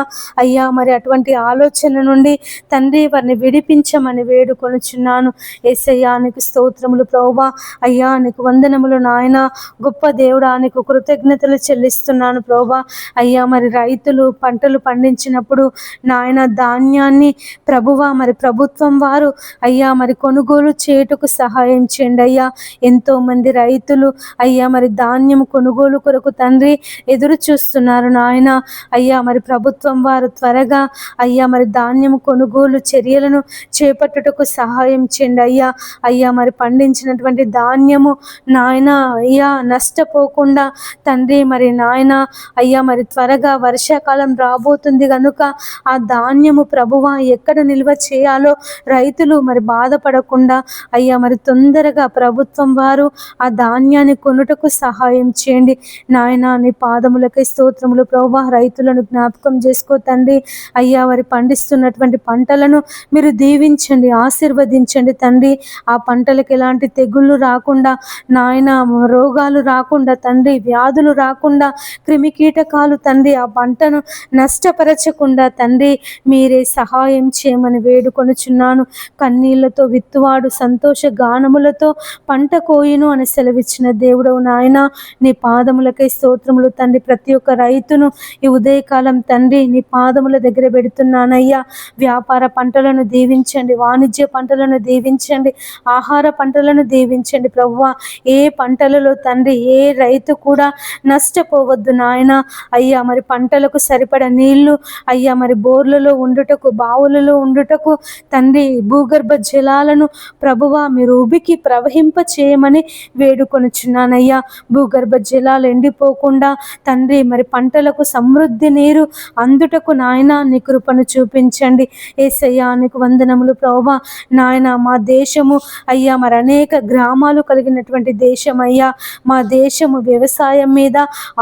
[SPEAKER 1] అయ్యా మరి అటువంటి ఆలోచన నుండి తండ్రి వారిని విడిపించమని వేడుకొనుచున్నాను. యేసయ్యా నీకు స్తోత్రములు ప్రభువా. అయ్యా నీకు వందనములు నాయన. గొప్ప దేవుడా నీకు కృతజ్ఞతలు చెల్లిస్తున్నాను ప్రభువా. అయ్యా మరి రైతులు పంటలు పండించినప్పుడు నాయన ధాన్యాన్ని ప్రభువా మరి ప్రభుత్వం వారు అయ్యా మరి కొనుగోలు చేయుటకు సహాయం చేయండి అయ్యా. ఎంతో మంది రైతులు అయ్యా మరి ధాన్యం కొనుగోలు కొరకు తండ్రి ఎదురు చూస్తున్నారు నాయన. అయ్యా మరి ప్రభుత్వం వారు త్వరగా అయ్యా మరి ధాన్యం కొనుగోలు చర్యలను చేపట్టుటకు సహాయం చేయండి అయ్యా. అయ్యా మరి పండించినటువంటి ధాన్యము నాయన అయ్యా నష్టపోకుండా తండ్రి మరి నాయన అయ్యా మరి త్వరగా వర్షాకాలం రాబోతుంది కనుక ఆ ధాన్యము ప్రభువా ఎక్కడ నిల్వ చేయాలో రైతులు మరి బాధపడకుండా అయ్యా మరి తొందరగా ప్రభుత్వం వారు ఆ ధాన్యాన్ని కొనుటకు సహాయం చేయండి నాయన. నీ పాదములకై స్తోత్రములు ప్రభువా. రైతులను జ్ఞాపకం చేసుకో తండ్రి. అయ్యా వారి పండిస్తున్నటువంటి పంటలను మీరు దీవించండి, ఆశీర్వదించండి తండ్రి. ఆ పంటలకు ఎలాంటి తెగుళ్ళు రాకుండా నాయన, రోగాలు రాకుండా తండ్రి, వ్యాధులు రాకుండా, క్రిమికీటకాలు తండ్రి ఆ పంటను నష్టపరచకుండా తండ్రి మీరే సహాయం చేయమని వేడుకొనుచున్నాను. కన్నీళ్లతో విత్తువాడు సంతోష గానములతో పంట కోయును అని సెలవిచ్చిన దేవుడవు నాయన. నీ పాదములకై స్తోత్రములు తండ్రి. ప్రతి ఒక్క రైతును ఈ ఉదయకాలం తండ్రి నీ పాదముల దగ్గర పెడుతున్నానయ్యా. వ్యాపార పంటలను దీవించండి, వాణిజ్య పంటలను దీవించండి, ఆహార పంటలను దీవించండి ప్రభువా. ఏ పంటలలో తండ్రి ఏ రైతు కూడా నష్టపోవద్దు నాయన. అయ్యా మరి పంటలకు సరిపడ నీళ్లు అయ్యా మరి బోర్లలో ఉండుటకు, బావులలో ఉండుటకు తండ్రి భూగర్భ జలాలను ప్రభువా మీరు ఉబికి ప్రవహింప చేయమని వేడుకొనుచున్నానయ్యా. భూగర్భ జలాలు ఎండిపోకుండా తండ్రి మరి పంటలకు సమృద్ధి నీరు అందుటకు నాయన నీ కృపను చూపించండి. యేసయ్యా నీకు వందనములు ప్రభువా. నాయన మా దేశము అయ్యా మరి అనేక గ్రామాలు కలిగినటువంటి దేశం అయ్యా. మా దేశము వ్యవసాయం మీద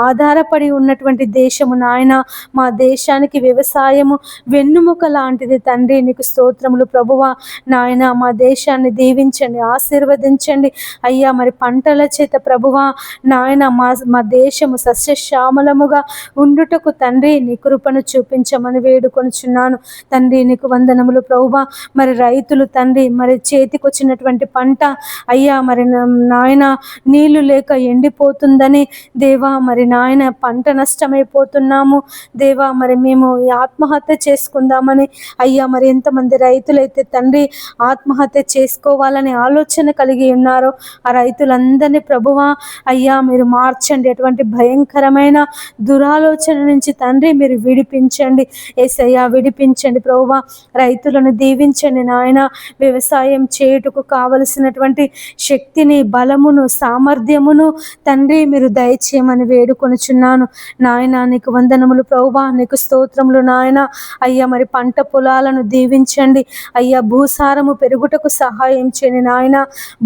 [SPEAKER 1] ఆధారపడి ఉన్నటువంటి దేశము నాయన. మా దేశానికి వ్యవసాయము వెన్నుముక లాంటిది తండ్రి. నీకు స్తోత్రములు ప్రభువా. నాయన మా దేశాన్ని దీవించండి, ఆశీర్వదించండి అయ్యా. మరి పంటల చేత ప్రభువా నాయన మా దేశము సస్యశ్యామలముగా ఉండుటకు తండ్రి నీ కృపను చూపించమని వేడుకొనుచున్నాను తండ్రి. నీకు వందనములు ప్రభువా. మరి రైతులు తండ్రి మరి చేతికొచ్చినటువంటి పంట అయ్యా మరి నాయన నీళ్లు లేక ఎండిపోతుందని దేవా మరి నాయన పంట నష్టమైపోతున్నాము దేవా. మరి మేము ఆత్మహత్య చేసుకుందామని అయ్యా మరి ఎంతమంది రైతులైతే తండ్రి ఆత్మహత్య చేసుకోవాలని ఆలోచన కలిగి ఉన్నారో ఆ రైతులందరినీ ప్రభువా అయ్యా మీరు మార్చండి. అటువంటి భయంకరమైన దురాలోచన నుంచి తండ్రి మీరు విడిపించండి యేసయ్యా, విడిపించండి ప్రభువా. రైతులను దీవించండి నాయన. వ్యవసాయం చేయుటకు కావలసినటువంటి శక్తిని, బలమును, సామర్థ్యమును తండ్రి మీరు దయచేయమని వేడుకొనుచున్నాను నాయన. నీకు వందనములు ప్రభువా. నీకు స్తోత్రములు నాయన. అయ్యా మరి పంట పొలాలను దీవించండి అయ్యా. భూసారము పెరుగుటకు సహాయం చేయండి నాయన.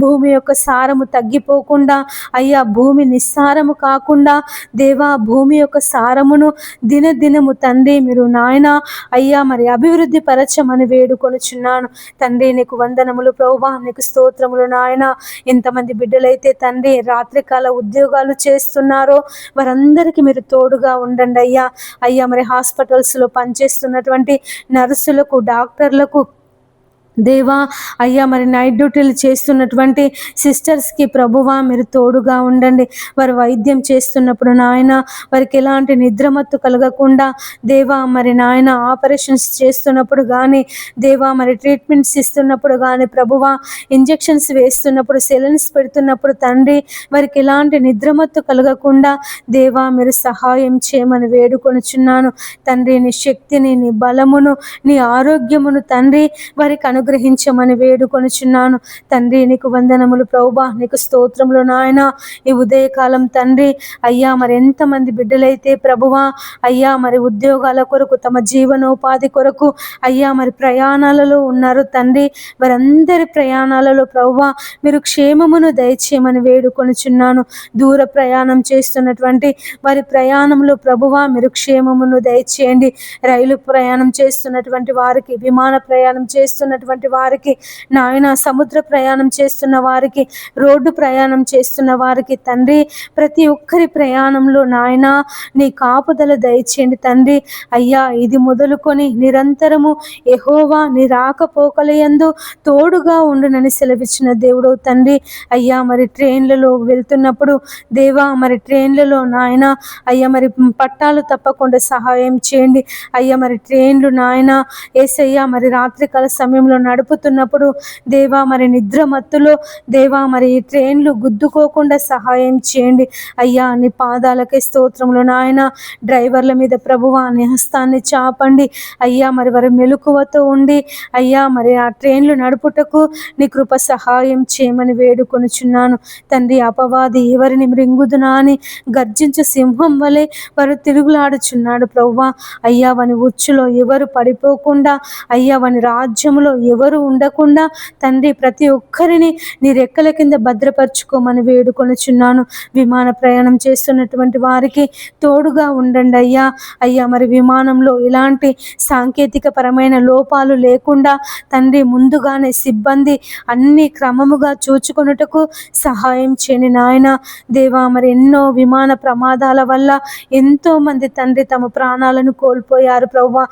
[SPEAKER 1] భూమి యొక్క సారము తగ్గిపోకుండా అయ్యా, భూమి నిస్సారము కాకుండా దేవా భూమి యొక్క సారమును దినదినము తండ్రి మీరు నాయన అయ్యా మరి అభివృద్ధి పరచమని వేడుకొనుచున్నాను తండ్రి. నీకు వందనములు ప్రభువా. నీకు స్తోత్రములు నాయన. ఎంతమంది బిడ్డలైతే తండ్రి రాత్రికాల ఉద్యోగాలు చేస్తున్నారో వారందరికీ మీరు తోడుగా ఉండండి అయ్యా. అయ్యా మరి హాస్పిటల్స్లో పనిచేస్తున్నటువంటి నర్సులకు, డాక్టర్లకు దేవా అయ్యా మరి నైట్ డ్యూటీలు చేస్తున్నటువంటి సిస్టర్స్కి ప్రభువా మీరు తోడుగా ఉండండి. వారు వైద్యం చేస్తున్నప్పుడు నాయన వారికి ఎలాంటి నిద్రమత్తు కలగకుండా దేవా మరి నాయన ఆపరేషన్స్ చేస్తున్నప్పుడు కానీ దేవా మరి ట్రీట్మెంట్స్ ఇస్తున్నప్పుడు కానీ ప్రభువా ఇంజెక్షన్స్ వేస్తున్నప్పుడు, సెలైన్స్ పెడుతున్నప్పుడు తండ్రి వారికి ఎలాంటి నిద్రమత్తు కలగకుండా దేవా మీరు సహాయం చేయమని వేడుకొనుచున్నాను తండ్రి. నీ శక్తిని, నీ బలమును, నీ ఆరోగ్యమును తండ్రి వారికి అనుగ్రహించమని వేడుకొనుచున్నాను తండ్రి. నీకు వందనములు ప్రభువా, నీకు స్తోత్రములు నాయన. ఈ ఉదయకాలం తండ్రి అయ్యా మరి ఎంతమంది బిడ్డలైతే ప్రభువా అయ్యా మరి ఉద్యోగాల కొరకు, తమ జీవనోపాధి కొరకు అయ్యా మరి ప్రయాణాలలో ఉన్నారు తండ్రి. వారందరి ప్రయాణాలలో ప్రభువా మీరు క్షేమమును దయచేయమని వేడుకొనుచున్నాను. దూర ప్రయాణం చేస్తున్నటువంటి వారి ప్రయాణంలో ప్రభువా మీరు క్షేమమును దయచేయండి. రైలు ప్రయాణం చేస్తున్నటువంటి వారికి, విమాన ప్రయాణం చేస్తున్నటువంటి వారికి నాయన, సముద్ర ప్రయాణం చేస్తున్న వారికి, రోడ్డు ప్రయాణం చేస్తున్న వారికి తండ్రి, ప్రతి ఒక్కరి ప్రయాణంలో నాయన నీ కాపుదల దయచేయండి తండ్రి. అయ్యా ఇది మొదలుకొని నిరంతరము యెహోవా నీ రాకపోకలయందు తోడుగా ఉండునని సెలవిచ్చిన దేవుడవు తండ్రి. అయ్యా మరి ట్రైన్లలో వెళ్తున్నప్పుడు దేవా మరి ట్రైన్లలో నాయన అయ్యా మరి పట్టాలు తప్పకుండా సహాయం చేయండి. అయ్యా మరి ట్రైన్లు నాయన యేసయ్యా మరి రాత్రికాల సమయంలో నడుపుతున్నప్పుడు దేవా మరి నిద్ర మత్తులో దేవా మరి ఈ ట్రైన్లు గుద్దుకోకుండా సహాయం చేయండి. అయ్యా నీ పాదాలకే స్తోత్రములు నాయన. డ్రైవర్ల మీద ప్రభువా నీ హస్తాన్ని చాపండి. అయ్యా మరి వారి మెలకువతో ఉండి అయ్యా మరి ఆ ట్రైన్లు నడుపుటకు నీ కృప సహాయం చేయమని వేడుకొనుచున్నాను తండ్రి. అపవాది ఎవరిని మృంగుదునా అని గర్జించు సింహం వలె వారు తిరుగులాడుచున్నాడు ప్రభువా. అయ్యా వాని ఉచ్చులో ఎవరు పడిపోకుండా, అయ్యా వాని రాజ్యములో ఎవరు ఉండకుండా తండ్రి ప్రతి ఒక్కరిని నీ రెక్కల కింద భద్రపరచుకోమని వేడుకొనుచున్నాను. విమాన ప్రయాణం చేస్తున్నటువంటి వారికి తోడుగా ఉండండి అయ్యా. అయ్యా మరి విమానంలో ఇలాంటి సాంకేతిక పరమైన లోపాలు లేకుండా తండ్రి ముందుగానే సిబ్బంది అన్ని క్రమముగా చూచుకొనుటకు సహాయం చేయని నాయన. దేవా మరి ఎన్నో విమాన ప్రమాదాల వల్ల ఎంతో మంది తండ్రి తమ ప్రాణాలను కోల్పోయారు ప్రభువా.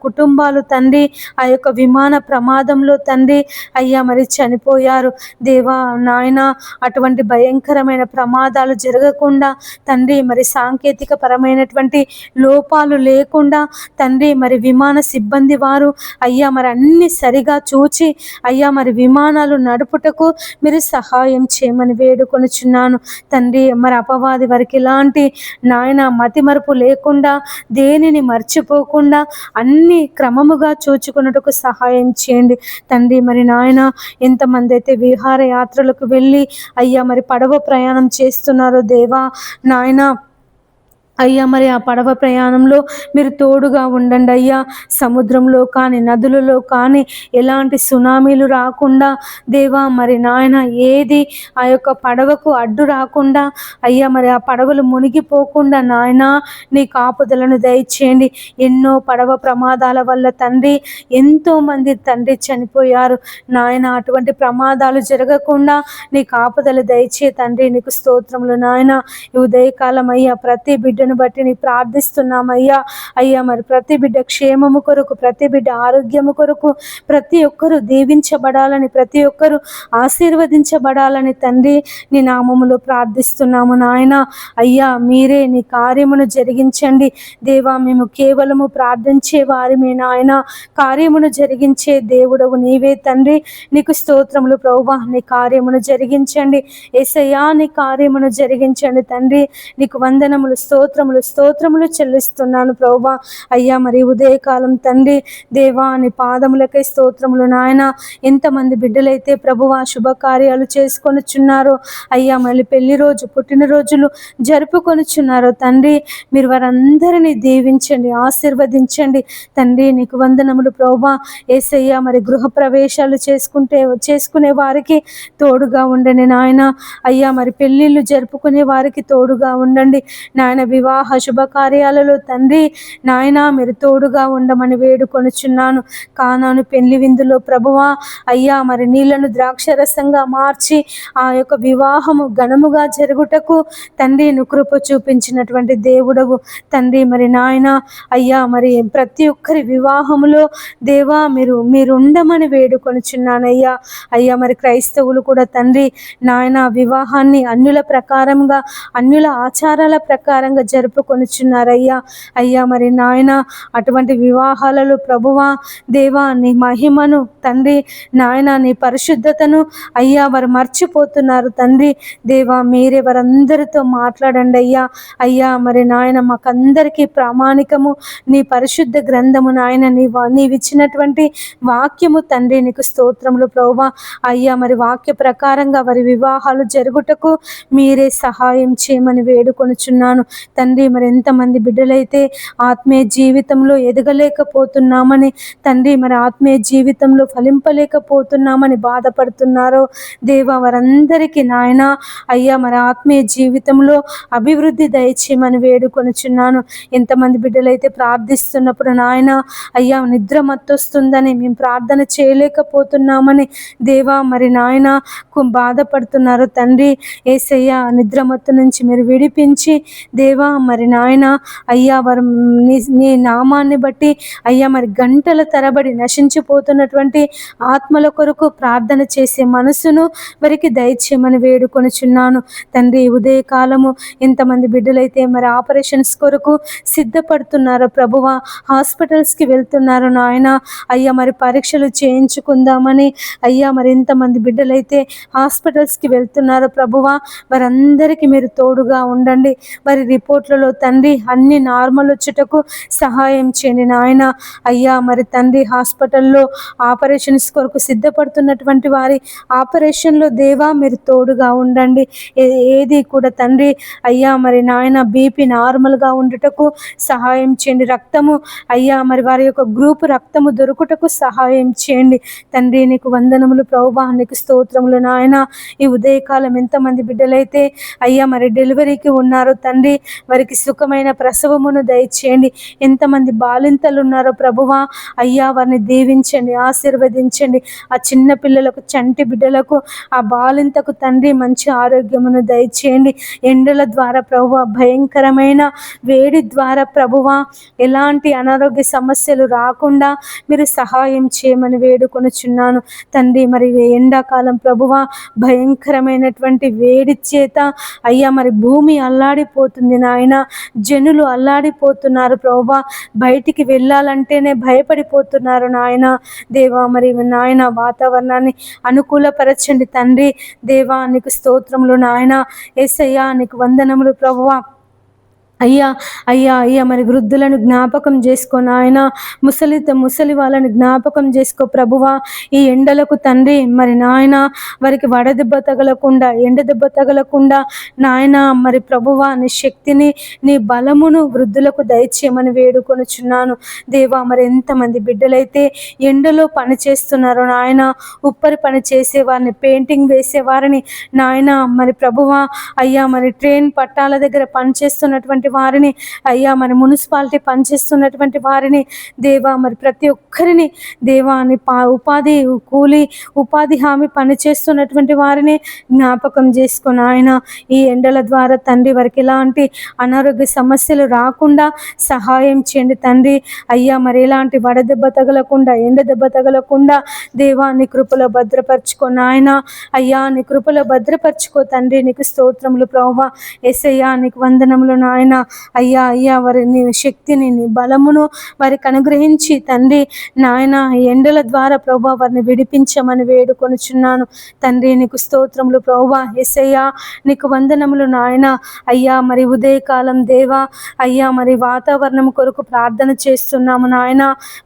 [SPEAKER 1] కుటుంబాలు తండ్రి ఆ యొక్క విమాన ప్రమాదంలో తండ్రి అయ్యా మరి చనిపోయారు దేవా నాయన. అటువంటి భయంకరమైన ప్రమాదాలు జరగకుండా తండ్రి మరి సాంకేతిక పరమైనటువంటి లోపాలు లేకుండా తండ్రి మరి విమాన సిబ్బంది వారు అయ్యా మరి అన్ని సరిగా చూచి అయ్యా మరి విమానాలు నడుపుటకు మీరు సహాయం చేయమని వేడుకొనుచున్నాను తండ్రి. మరి అపవాది వారికి ఇలాంటి నాయన మతిమరుపు లేకుండా, దేనిని మర్చిపోకుండా అన్ని క్రమముగా చూచుకున్నట్టుకు సహాయం చేయండి తండ్రి. మరి నాయన ఎంతమంది అయితే విహార యాత్రలకు వెళ్ళి అయ్యా మరి పడవ ప్రయాణం చేస్తున్నారో దేవా నాయన. అయ్యా మరి ఆ పడవ ప్రయాణంలో మీరు తోడుగా ఉండండి అయ్యా. సముద్రంలో కానీ నదులలో కానీ ఎలాంటి సునామీలు రాకుండా దేవా మరి నాయన ఏది ఆ యొక్క పడవకు అడ్డు రాకుండా అయ్యా మరి ఆ పడవలు మునిగిపోకుండా నాయన నీ కాపుదలను దయచేయండి. ఎన్నో పడవ ప్రమాదాల వల్ల తండ్రి ఎంతోమంది తండ్రి చనిపోయారు నాయన. అటువంటి ప్రమాదాలు జరగకుండా నీ కాపుదల దయచే తండ్రి. నీకు స్తోత్రములు నాయన. ఈ ఉదయకాలం అయ్యా ప్రతి బిడ్డను బట్టి నీ ప్రార్థిస్తున్నామయ్యా. అయ్యా మరి ప్రతి బిడ్డ క్షేమము కొరకు, ప్రతి బిడ్డ ఆరోగ్యము కొరకు, ప్రతి ఒక్కరూ దీవించబడాలని, ప్రతి ఒక్కరూ ఆశీర్వదించబడాలని తండ్రి నీ నామములో ప్రార్థిస్తున్నాము నాయన. అయ్యా మీరే నీ కార్యమును జరిగించండి దేవా. మేము కేవలము ప్రార్థించే వారిమే నాయన. కార్యమును జరిగించే దేవుడవు నీవే తండ్రి. నీకు స్తోత్రములు ప్రభువా. నీ కార్యమును జరిగించండి యేసయ్యా. నీ కార్యమును జరిగించండి తండ్రి. నీకు వందనములు, స్తోత్రములు చెల్లిస్తున్నాను ప్రభువా. అయ్యా మరి ఉదయకాలం తండ్రి దేవా నీ పాదములకై స్తోత్రములు నాయన. ఎంతమంది బిడ్డలైతే ప్రభువా శుభకార్యాలు చేసుకొనుచున్నారో అయ్యా మళ్ళీ పెళ్లి రోజు, పుట్టినరోజులు జరుపుకొనుచున్నారో తండ్రి మీరు వారందరినీ దీవించండి, ఆశీర్వదించండి తండ్రి. నీకు వందనములు ప్రభువా. యేసయ్యా మరి గృహ ప్రవేశాలు చేసుకునే వారికి తోడుగా ఉండండి నాయన. అయ్యా మరి పెళ్ళిళ్ళు జరుపుకునే వారికి తోడుగా ఉండండి నాయన. వివాహ శుభకార్యాలలో తండ్రి నాయన మీరు తోడుగా ఉండమని వేడుకొనుచున్నాను. కానాను పెళ్లి విందులో ప్రభువా అయ్యా మరి నీళ్లను ద్రాక్షరసంగా మార్చి ఆ యొక్క వివాహము ఘనముగా జరుగుటకు తండ్రి నువ్వు కృప చూపించినటువంటి దేవుడవు తండ్రి. మరి నాయన అయ్యా మరి ప్రతి ఒక్కరి వివాహములో దేవా మీరు ఉండమని వేడుకొనుచున్నానయ్యా. అయ్యా మరి క్రైస్తవులు కూడా తండ్రి నాయన వివాహాన్ని అన్యుల ప్రకారంగా, అన్యుల ఆచారాల ప్రకారంగా జరుపుకొనుచున్నారయ్యా. అయ్యా మరి నాయన అటువంటి వివాహాలలో ప్రభువా దేవా నీ మహిమను తండ్రి నాయన నీ పరిశుద్ధతను అయ్యా వారు మర్చిపోతున్నారు తండ్రి. దేవా మీరే వారందరితో మాట్లాడండి అయ్యా. అయ్యా మరి నాయన మాకందరికీ ప్రామాణికము నీ పరిశుద్ధ గ్రంథము నాయన నీవిచ్చినటువంటి వాక్యము తండ్రి. నీకు స్తోత్రములు ప్రభువా. అయ్యా మరి వాక్య ప్రకారంగా వారి వివాహాలు జరుగుటకు మీరే సహాయం చేయమని వేడుకొనుచున్నాను తండ్రి. మరి ఎంతమంది బిడ్డలైతే ఆత్మీయ జీవితంలో ఎదగలేకపోతున్నామని తండ్రి, మరి ఆత్మీయ జీవితంలో ఫలింపలేకపోతున్నామని బాధపడుతున్నారో దేవా వారందరికీ నాయన అయ్యా మరి ఆత్మీయ జీవితంలో అభివృద్ధి దయచేయమని వేడుకొనుచున్నాను. ఎంతమంది బిడ్డలైతే ప్రార్థిస్తున్నప్పుడు నాయన అయ్యా నిద్ర మత్తొస్తుందని మేము ప్రార్థన చేయలేకపోతున్నామని దేవా మరి నాయన బాధపడుతున్నారు తండ్రి. యేసయ్యా నిద్రమత్తు నుంచి మీరు విడిపించి దేవా మరి నాయన అయ్యా వారు నీ నామాన్ని బట్టి అయ్యా మరి గంటల తరబడి నశించిపోతున్నటువంటి ఆత్మల కొరకు ప్రార్థన చేసే మనసును వారికి దయచేయమని వేడుకొనుచున్నాను తండ్రి. ఉదయకాలము ఎంతమంది బిడ్డలైతే మరి ఆపరేషన్స్ కొరకు సిద్ధపడుతున్నారో ప్రభువా, హాస్పిటల్స్కి వెళ్తున్నారు నాయన అయ్యా మరి పరీక్షలు చేయించుకుందామని అయ్యా మరి ఎంతమంది బిడ్డలైతే హాస్పిటల్స్కి వెళ్తున్నారో ప్రభువా వారందరికీ మీరు తోడుగా ఉండండి. వారి రిపోర్ట్లలో తండ్రి అన్ని నార్మల్ వచ్చుటకు సహాయం చేయండి నాయన. అయ్యా మరి తండ్రి హాస్పిటల్లో ఆపరేషన్స్ కొరకు సిద్ధపడుతున్నటువంటి వారి ఆపరేషన్లో దేవా మీరు తోడుగా ఉండండి. ఏది కూడా తండ్రి అయ్యా మరి నాయన బీపీ నార్మల్గా ఉండుటకు సహాయం చేయండి. రక్తము అయ్యా మరి వారి యొక్క గ్రూప్ రక్తము దొరుకుటకు సహాయం చేయండి తండ్రి. నీకు వందనములు ప్రభువా, నీకు స్తోత్రములు నాయన. ఈ ఉదయకాలం ఎంతమంది బిడ్డలైతే అయ్యా మరి డెలివరీకి ఉన్నారో తండ్రి వారికి సుఖమైన ప్రసవమును దయచేయండి. ఎంతమంది బాలింతలు ఉన్నారో ప్రభువా అయ్యా వారిని దీవించండి, ఆశీర్వదించండి. ఆ చిన్న పిల్లలకు చంటి బిడ్డలకు ఆ బాలింతకు తండ్రి మంచి ఆరోగ్యమును దయచేయండి. ఎండల ద్వారా ప్రభువా భయంకరమైన వేడి ద్వారా ప్రభువా ఎలాంటి అనారోగ్య సమస్యలు రాకుండా మీరు సహాయం చేయమని వేడుకొనుచున్నాను తండ్రి. మరి ఎండాకాలం ప్రభువా భయంకరమైనటువంటి వేడి చేత అయ్యా మరి భూమి అల్లాడిపోతుంది నాయన. జనులు అల్లాడిపోతున్నారు ప్రభువా, బయటికి వెళ్ళాలంటేనే భయపడిపోతున్నారు నాయన. దేవా మరి నాయన వాతావరణాన్ని అనుకూలపరచండి తండ్రి. దేవా నీకు స్తోత్రములు నాయన. యేసయ్యా నీకు వందనములు ప్రభువా. అయ్యా అయ్యా అయ్యా మరి వృద్ధులను జ్ఞాపకం చేసుకో నాయన. ముసలి వాళ్ళని జ్ఞాపకం చేసుకో ప్రభువా. ఈ ఎండలకు తండ్రి మరి నాయన వారికి వడదెబ్బ తగలకుండా ఎండ దెబ్బ తగలకుండా నాయన మరి ప్రభువా నీ శక్తిని నీ బలమును వృద్ధులకు దయచేయమని వేడుకొనుచున్నాను దేవా. మరి ఎంతమంది బిడ్డలైతే ఎండలో పని చేస్తున్నారో నాయన, ఉప్పరి పని చేసేవారిని, పెయింటింగ్ వేసేవారిని నాయన మరి ప్రభువా అయ్యా మరి ట్రైన్ పట్టాల దగ్గర పనిచేస్తున్నటువంటి వారిని అయ్యా మరి మున్సిపాలిటీ పనిచేస్తున్నటువంటి వారిని దేవా మరి ప్రతి ఒక్కరిని దేవా అని ఉపాధి హామీ పనిచేస్తున్నటువంటి వారిని జ్ఞాపకం చేసుకుని ఆయన ఈ ఎండల ద్వారా తండ్రి వారికి ఎలాంటి అనారోగ్య సమస్యలు రాకుండా సహాయం చేయండి తండ్రి. అయ్యా మరి ఎలాంటి వడదెబ్బ తగలకుండా ఎండ దెబ్బ తగలకుండా దేవా నీ కృపలో భద్రపరచుకొని ఆయన అయ్యా నీ కృపలో భద్రపరచుకో తండ్రి. నీకు స్తోత్రములు ప్రభువా. యేసయ్యా నీకు వందనములు నాయన. అయ్యా అయ్యా వారి నీ శక్తిని నీ బలమును వారికి అనుగ్రహించి తండ్రి నాయన ఎండల ద్వారా ప్రభువా వారిని విడిపించమని వేడుకొనుచున్నాను తండ్రి. నీకు స్తోత్రములు ప్రభువా. యేసయ్యా నీకు వందనములు నాయన. అయ్యా మరి ఉదయకాలం దేవా అయ్యా మరి వాతావరణం కొరకు ప్రార్థన చేస్తున్నాము నాయన.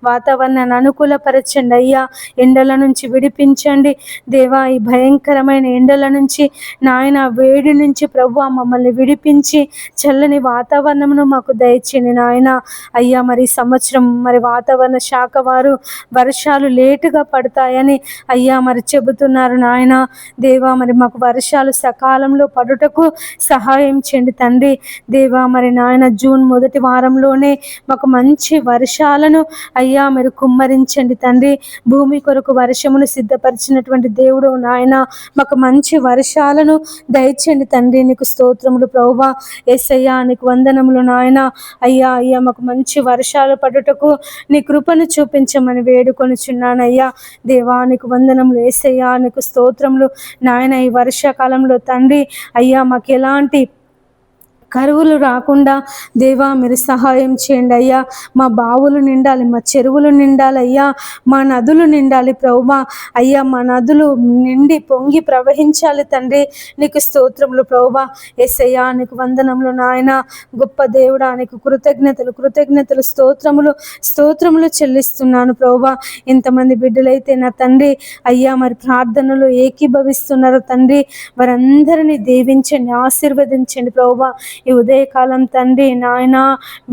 [SPEAKER 1] వాతావరణాన్ని అనుకూలపరచండి అయ్యా. ఎండల నుంచి విడిపించండి దేవా. ఈ భయంకరమైన ఎండల నుంచి నాయన వేడి నుంచి ప్రభువా మమ్మల్ని విడిపించి చల్లని వాతావరణమును మాకు దయచేయండి నాయన. అయ్యా మరి సంవత్సరం మరి వాతావరణ శాఖ వారు వర్షాలు లేటుగా పడతాయని అయ్యా మరి చెబుతున్నారు నాయన. దేవా మరి మాకు వర్షాలు సకాలంలో పడుటకు సహాయం చేయండి తండ్రి. దేవా మరి నాయన జూన్ మొదటి వారంలోనే మాకు మంచి వర్షాలను అయ్యా మరి కుమ్మరించండి తండ్రి. భూమి కొరకు వర్షమును సిద్ధపరిచినటువంటి దేవుడు నాయన మాకు మంచి వర్షాలను దయచేయండి తండ్రి. నీకు స్తోత్రములు ప్రభువా. యేసయ్యా నీకు వందనములు నాయన. అయ్యా అయ్యా మాకు మంచి వర్షాలు పడుటకు నీ కృపను చూపించమని వేడుకొనుచున్నానయ్యా. దేవా నీకు వందనములు. యేసయ్యా నీకు స్తోత్రములు నాయన. ఈ వర్షాకాలంలో తండ్రి అయ్యా మాకు ఎలాంటి కరువులు రాకుండా దేవా మీరు సహాయం చేయండి అయ్యా. మా బావులు నిండాలి, మా చెరువులు నిండాలి అయ్యా, మా నదులు నిండాలి ప్రభువా. అయ్యా మా నదులు నిండి పొంగి ప్రవహించాలి తండ్రి. నీకు స్తోత్రములు ప్రభువా. యేసయ్యా నీకు వందనములు నాయన. గొప్ప దేవుడా నీకు కృతజ్ఞతలు కృతజ్ఞతలు స్తోత్రములు చెల్లిస్తున్నాను ప్రభువా. ఇంతమంది బిడ్డలైతే నా తండ్రి అయ్యా మరి ప్రార్థనలు ఏకీభవిస్తున్నారు తండ్రి. వారందరినీ దీవించండి, ఆశీర్వదించండి ప్రభువా. ఈ ఉదయకాలం తండ్రి నాయన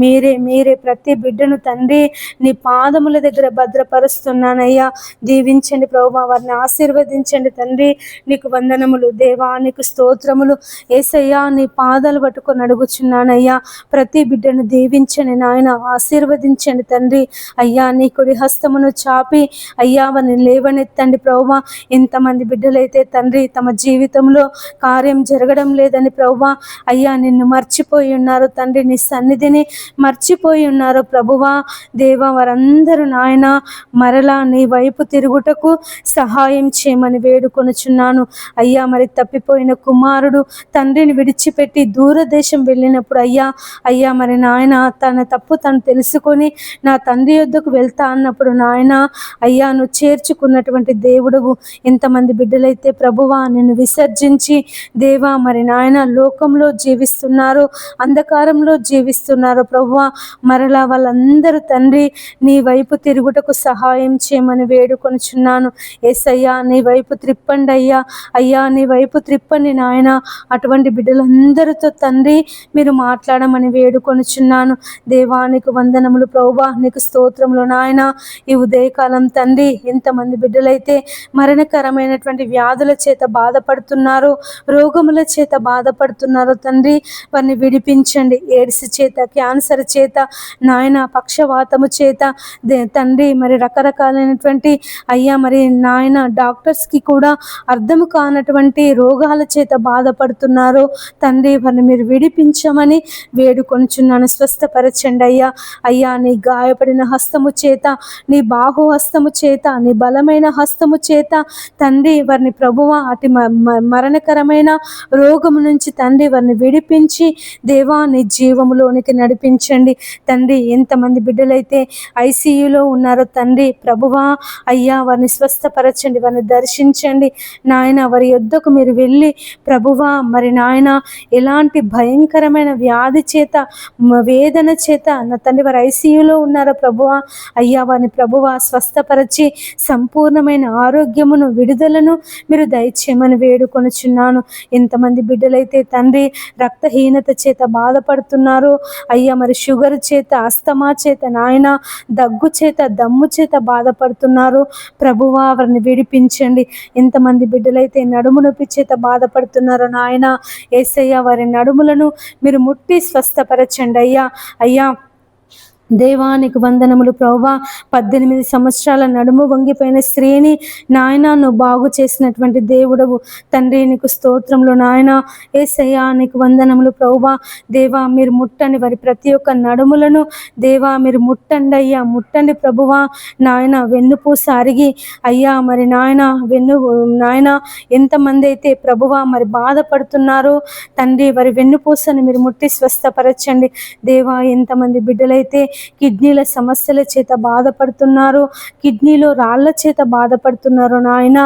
[SPEAKER 1] మీరే ప్రతి బిడ్డను తండ్రి నీ పాదముల దగ్గర భద్రపరుస్తున్నానయ్యా. దీవించండి ప్రభువా, వారిని ఆశీర్వదించండి తండ్రి. నీకు వందనములు దేవా, నీకు స్తోత్రములు యేసయ్యా. నీ పాదాలు పట్టుకొని అడుగుచున్నానయ్యా. ప్రతి బిడ్డను దీవించండి నాయన, ఆశీర్వదించండి తండ్రి. అయ్యా నీ కుడి హస్తమును చాపి అయ్యా వారిని లేవనెత్తండి ప్రభువా. ఎంతమంది బిడ్డలైతే తండ్రి తమ జీవితంలో కార్యం జరగడం లేదని ప్రభువా అయ్యా నిన్ను మర్చిపోయి ఉన్నారు తండ్రి, నీ సన్నిధిని మర్చిపోయి ఉన్నారు ప్రభువా. దేవా వారందరూ నాయన మరలా నీ వైపు తిరుగుటకు సహాయం చేయమని వేడుకొనుచున్నాను అయ్యా. మరి తప్పిపోయిన కుమారుడు తండ్రిని విడిచిపెట్టి దూరదేశం వెళ్ళినప్పుడు అయ్యా మరి నాయన తన తప్పు తను తెలుసుకొని నా తండ్రి యొద్దకు వెళ్తా అన్నప్పుడు నాయన అయ్యా నువ్వు చేర్చుకున్నటువంటి దేవుడువు. ఎంతమంది బిడ్డలైతే ప్రభువా నిన్ను విసర్జించి దేవా మరి నాయన లోకంలో జీవిస్తున్నారు, అంధకారంలో జీవిస్తున్నారు ప్రభువా. మరలా వాళ్ళందరూ తండ్రి నీ వైపు తిరుగుటకు సహాయం చేయమని వేడుకొనుచున్నాను యేసయ్యా. నీ వైపు త్రిప్పండి అయ్యా నీ వైపు త్రిప్పండి నాయన. అటువంటి బిడ్డలందరితో తండ్రి మీరు మాట్లాడమని వేడుకొనుచున్నాను దేవానికి వందనములు ప్రభువా. నీకు స్తోత్రములు నాయన. ఈ ఉదయకాలం తండ్రి ఎంతమంది బిడ్డలైతే మరణకరమైనటువంటి వ్యాధుల చేత బాధపడుతున్నారో, రోగముల చేత బాధపడుతున్నారో తండ్రి వారిని విడిపించండి. ఎయిడ్స్ చేత, క్యాన్సర్ చేత నాయన, పక్షవాతము చేత తండ్రి మరి రకరకాలైనటువంటి అయ్యా మరి నాయన డాక్టర్స్కి కూడా అర్థము కానటువంటి రోగాల చేత బాధపడుతున్నారు తండ్రి. వారిని మీరు విడిపించమని వేడుకొనుచున్నాను. స్వస్థపరచండి అయ్యా నీ గాయపడిన హస్తము చేత, నీ బాహు హస్తము చేత, నీ బలమైన హస్తము చేత తండ్రి వారిని ప్రభువా అతి మరణకరమైన రోగము నుంచి తండ్రి వారిని విడిపించి దేవా నీ జీవములోనికి నడిపించండి తండ్రి. ఎంతమంది బిడ్డలైతే ఐసీయూలో ఉన్నారో తండ్రి ప్రభువా అయ్యా వారిని స్వస్థపరచండి, వారిని దర్శించండి నాయన. వారి యొద్దకు మీరు వెళ్ళి ప్రభువా మరి నాయన ఎలాంటి భయంకరమైన వ్యాధి చేత, వేదన చేత నా తండ్రి వారు ఐసీయూలో ఉన్నారో ప్రభువా అయ్యా వారిని ప్రభువా స్వస్థపరచి సంపూర్ణమైన ఆరోగ్యమును, విడుదలను మీరు దయచేయమని వేడుకొనుచున్నాను. ఎంతమంది బిడ్డలైతే తండ్రి రక్తహీనత చేత బాధపడుతున్నారు అయ్యా మరి షుగర్ చేత, అస్తమా చేత నాయన, దగ్గు చేత, దమ్ము చేత బాధపడుతున్నారు ప్రభువా వారిని విడిపించండి. ఎంతమంది బిడ్డలైతే నడుము నొప్పి చేత బాధపడుతున్నారో నాయన యేసయ్య వారి నడుములను మీరు ముట్టి స్వస్థపరచండి అయ్యా. దేవానికి వందనములు ప్రభువా. 18 సంవత్సరాల నడుము వంగిపోయిన స్త్రీని నాయన నువ్వు బాగు చేసినటువంటి దేవుడవు తండ్రి. నీకు స్తోత్రములు నాయన. యేసయ్యా నీకు వందనములు ప్రభువా. దేవా మీరు ముట్టండి వారి ప్రతి ఒక్క నడుములను దేవా మీరు ముట్టండి ప్రభువా నాయన. వెన్నుపూస అరిగి అయ్యా మరి నాయన నాయన ఎంతమంది అయితే ప్రభువా మరి బాధపడుతున్నారో తండ్రి వారి వెన్నుపూసని మీరు ముట్టి స్వస్థపరచండి దేవా. ఎంతమంది బిడ్డలైతే కిడ్నీల సమస్యల చేత బాధపడుతున్నారు, కిడ్నీలో రాళ్ల చేత బాధపడుతున్నారు నాయన.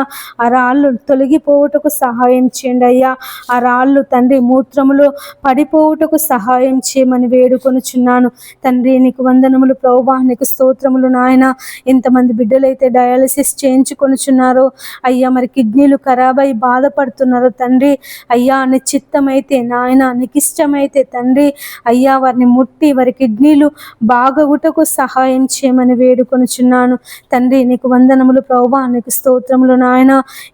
[SPEAKER 1] ఆ రాళ్ళు తొలగిపోవుటకు సహాయం చేయండి అయ్యా. ఆ రాళ్ళు తండ్రి మూత్రములో పడిపోవుటకు సహాయం చేయమని వేడుకొనుచున్నాను తండ్రి. నీకు వందనములు ప్రభువా. నీకు స్తోత్రములు నాయన. ఎంతమంది బిడ్డలైతే డయాలసిస్ చేయించుకొనుచున్నారో అయ్యా మరి కిడ్నీలు ఖరాబై బాధపడుతున్నారు తండ్రి అయ్యా. నీ చిత్తమైతే నాయన, నీకు ఇష్టమైతే తండ్రి అయ్యా వారిని ముట్టి వారి కిడ్నీలు బాగవుటకు సహాయం చేయమని వేడుకొనుచున్నాను తండ్రి. నీకు వందనములు ప్రభువా. నీకు స్తోత్రములు నాయన.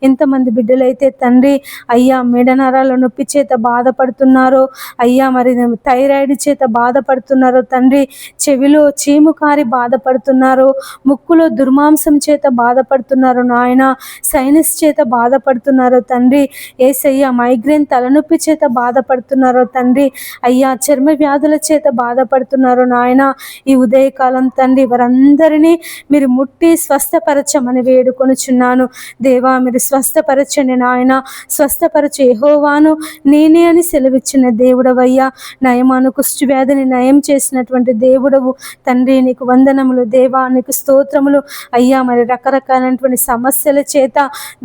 [SPEAKER 1] ఎంతమంది బిడ్డలైతే తండ్రి అయ్యా మెడనరాల నొప్పి చేత బాధపడుతున్నారో అయ్యా మరి థైరాయిడ్ చేత బాధపడుతున్నారో తండ్రి, చెవిలో చీము కారి బాధపడుతున్నారో, ముక్కులో దుర్మాంసం చేత బాధపడుతున్నారు నాయన, సైనస్ చేత బాధపడుతున్నారో తండ్రి యేసయ్య, మైగ్రేన్ తలనొప్పి చేత బాధపడుతున్నారో తండ్రి అయ్యా, చర్మ వ్యాధుల చేత బాధపడుతున్నారో నాయన ఈ ఉదయకాలం తండ్రి వారందరినీ మీరు ముట్టి స్వస్థపరచమని వేడుకొనుచున్నాను. దేవా మీరు స్వస్థపరచండి నాయన, స్వస్థపరచు యెహోవాను నేనే అని సెలవిచ్చిన దేవుడవయ్యా. నయమాను కుష్టి వ్యాధిని నయం చేసినటువంటి దేవుడవు తండ్రి, నీకు వందనములు దేవా, నీకు స్తోత్రములు అయ్యా. మరి రకరకాలైనటువంటి సమస్యల చేత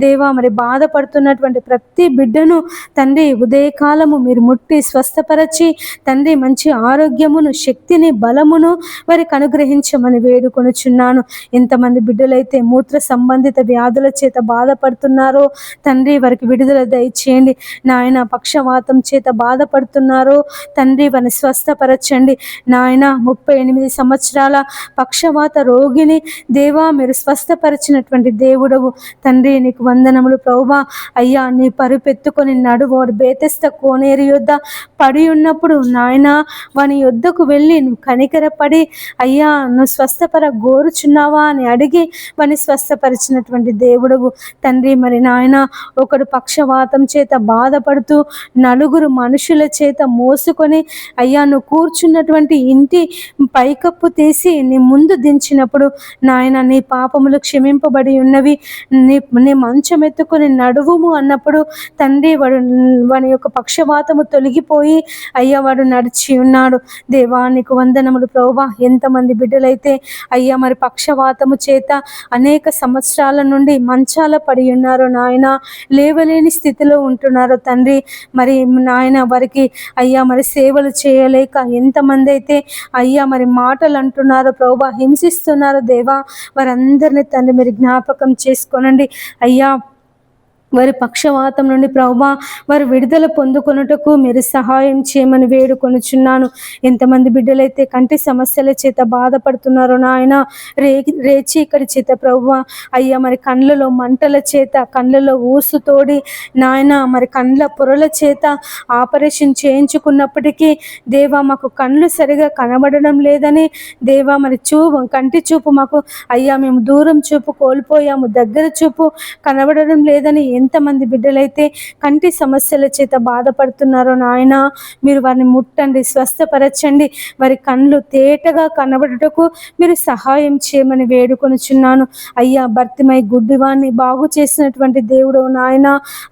[SPEAKER 1] దేవా మరి బాధపడుతున్నటువంటి ప్రతి బిడ్డను తండ్రి ఉదయకాలము మీరు ముట్టి స్వస్థపరచి తండ్రి మంచి ఆరోగ్యమును, శక్తిని, బలమును వారికి అనుగ్రహించమని వేడుకొనుచున్నాను. ఎంతమంది బిడ్డలైతే మూత్ర సంబంధిత వ్యాధుల చేత బాధపడుతున్నారో తండ్రి వారికి విడుదల దయచేయండి నాయన. పక్షవాతం చేత బాధపడుతున్నారో తండ్రి వారిని స్వస్థపరచండి నాయన. 38 సంవత్సరాల పక్షవాత రోగిని దేవా మీరు స్వస్థపరిచినటువంటి దేవుడవు తండ్రి, నీకు వందనములు ప్రభువా. అయ్యా నీ పరుపెత్తుకొని నడువోడు బేతెస్త కోనేరు యొద్ద పడి ఉన్నప్పుడు నాయన వాని యొద్దకు వెళ్ళి నువ్వు కనికరపడి అయ్యా నువ్వు స్వస్థపర గోరుచున్నావా అని అడిగి వాని స్వస్థపరిచినటువంటి దేవుడవు తండ్రి. మరి నాయన ఒకడు పక్షవాతం చేత బాధపడుతూ నలుగురు మనుషుల చేత మోసుకొని అయ్యా నువ్వు కూర్చున్నటువంటి ఇంటి పైకప్పు తీసి నీ ముందు దించినప్పుడు నాయన నీ పాపములు క్షమింపబడి ఉన్నవి, నీ మంచం ఎత్తుకొని నడువుము అన్నప్పుడు తండ్రి వాడి యొక్క పక్షవాతము తొలగిపోయి అయ్యా వాడు నడిచి ఉన్నాడు. దేవా నీకు వందనములు ప్రభువా. ఎంతమంది బిడ్డలైతే అయ్యా మరి పక్షవాతము చేత అనేక సంవత్సరాల నుండి మంచాల పడి ఉన్నారో నాయన, లేవలేని స్థితిలో ఉంటున్నారో తండ్రి. మరి నాయన వారికి అయ్యా మరి సేవలు చేయలేక ఎంతమంది అయితే అయ్యా మరి మాటలు అంటున్నారో ప్రభువా, హింసిస్తున్నారో దేవా, వారందరినీ తండ్రి మీరు జ్ఞాపకం చేసుకోనండి అయ్యా. వారి పక్షవాతం నుండి ప్రభువా వారు విడుదల పొందుకొనుటకు మీరు సహాయం చేయమని వేడుకొనుచున్నాను. ఎంతమంది బిడ్డలైతే కంటి సమస్యల చేత బాధపడుతున్నారో నాయన, రేచీకటి చేత ప్రభువా అయ్యా మరి కండ్లలో మంటల చేత, కండ్లలో ఊసు తోడి నాయన మరి కండ్ల పొరల చేత ఆపరేషన్ చేయించుకున్నప్పటికీ దేవా మాకు కండ్లు సరిగా కనబడడం లేదని దేవా మరి కంటి చూపు మాకు అయ్యా మేము దూరం చూపు కోల్పోయాము, దగ్గర చూపు కనబడడం లేదని ఎంతమంది బిడ్డలైతే కంటి సమస్యల చేత బాధపడుతున్నారో నాయన, మీరు వారిని ముట్టండి, స్వస్థపరచండి. వారి కళ్ళు తేటగా కనబడుటకు మీరు సహాయం చేయమని వేడుకొనుచున్నాను అయ్యా. భర్తిమై గుడ్డివాన్ని బాగు చేసినటువంటి దేవుడు నాయన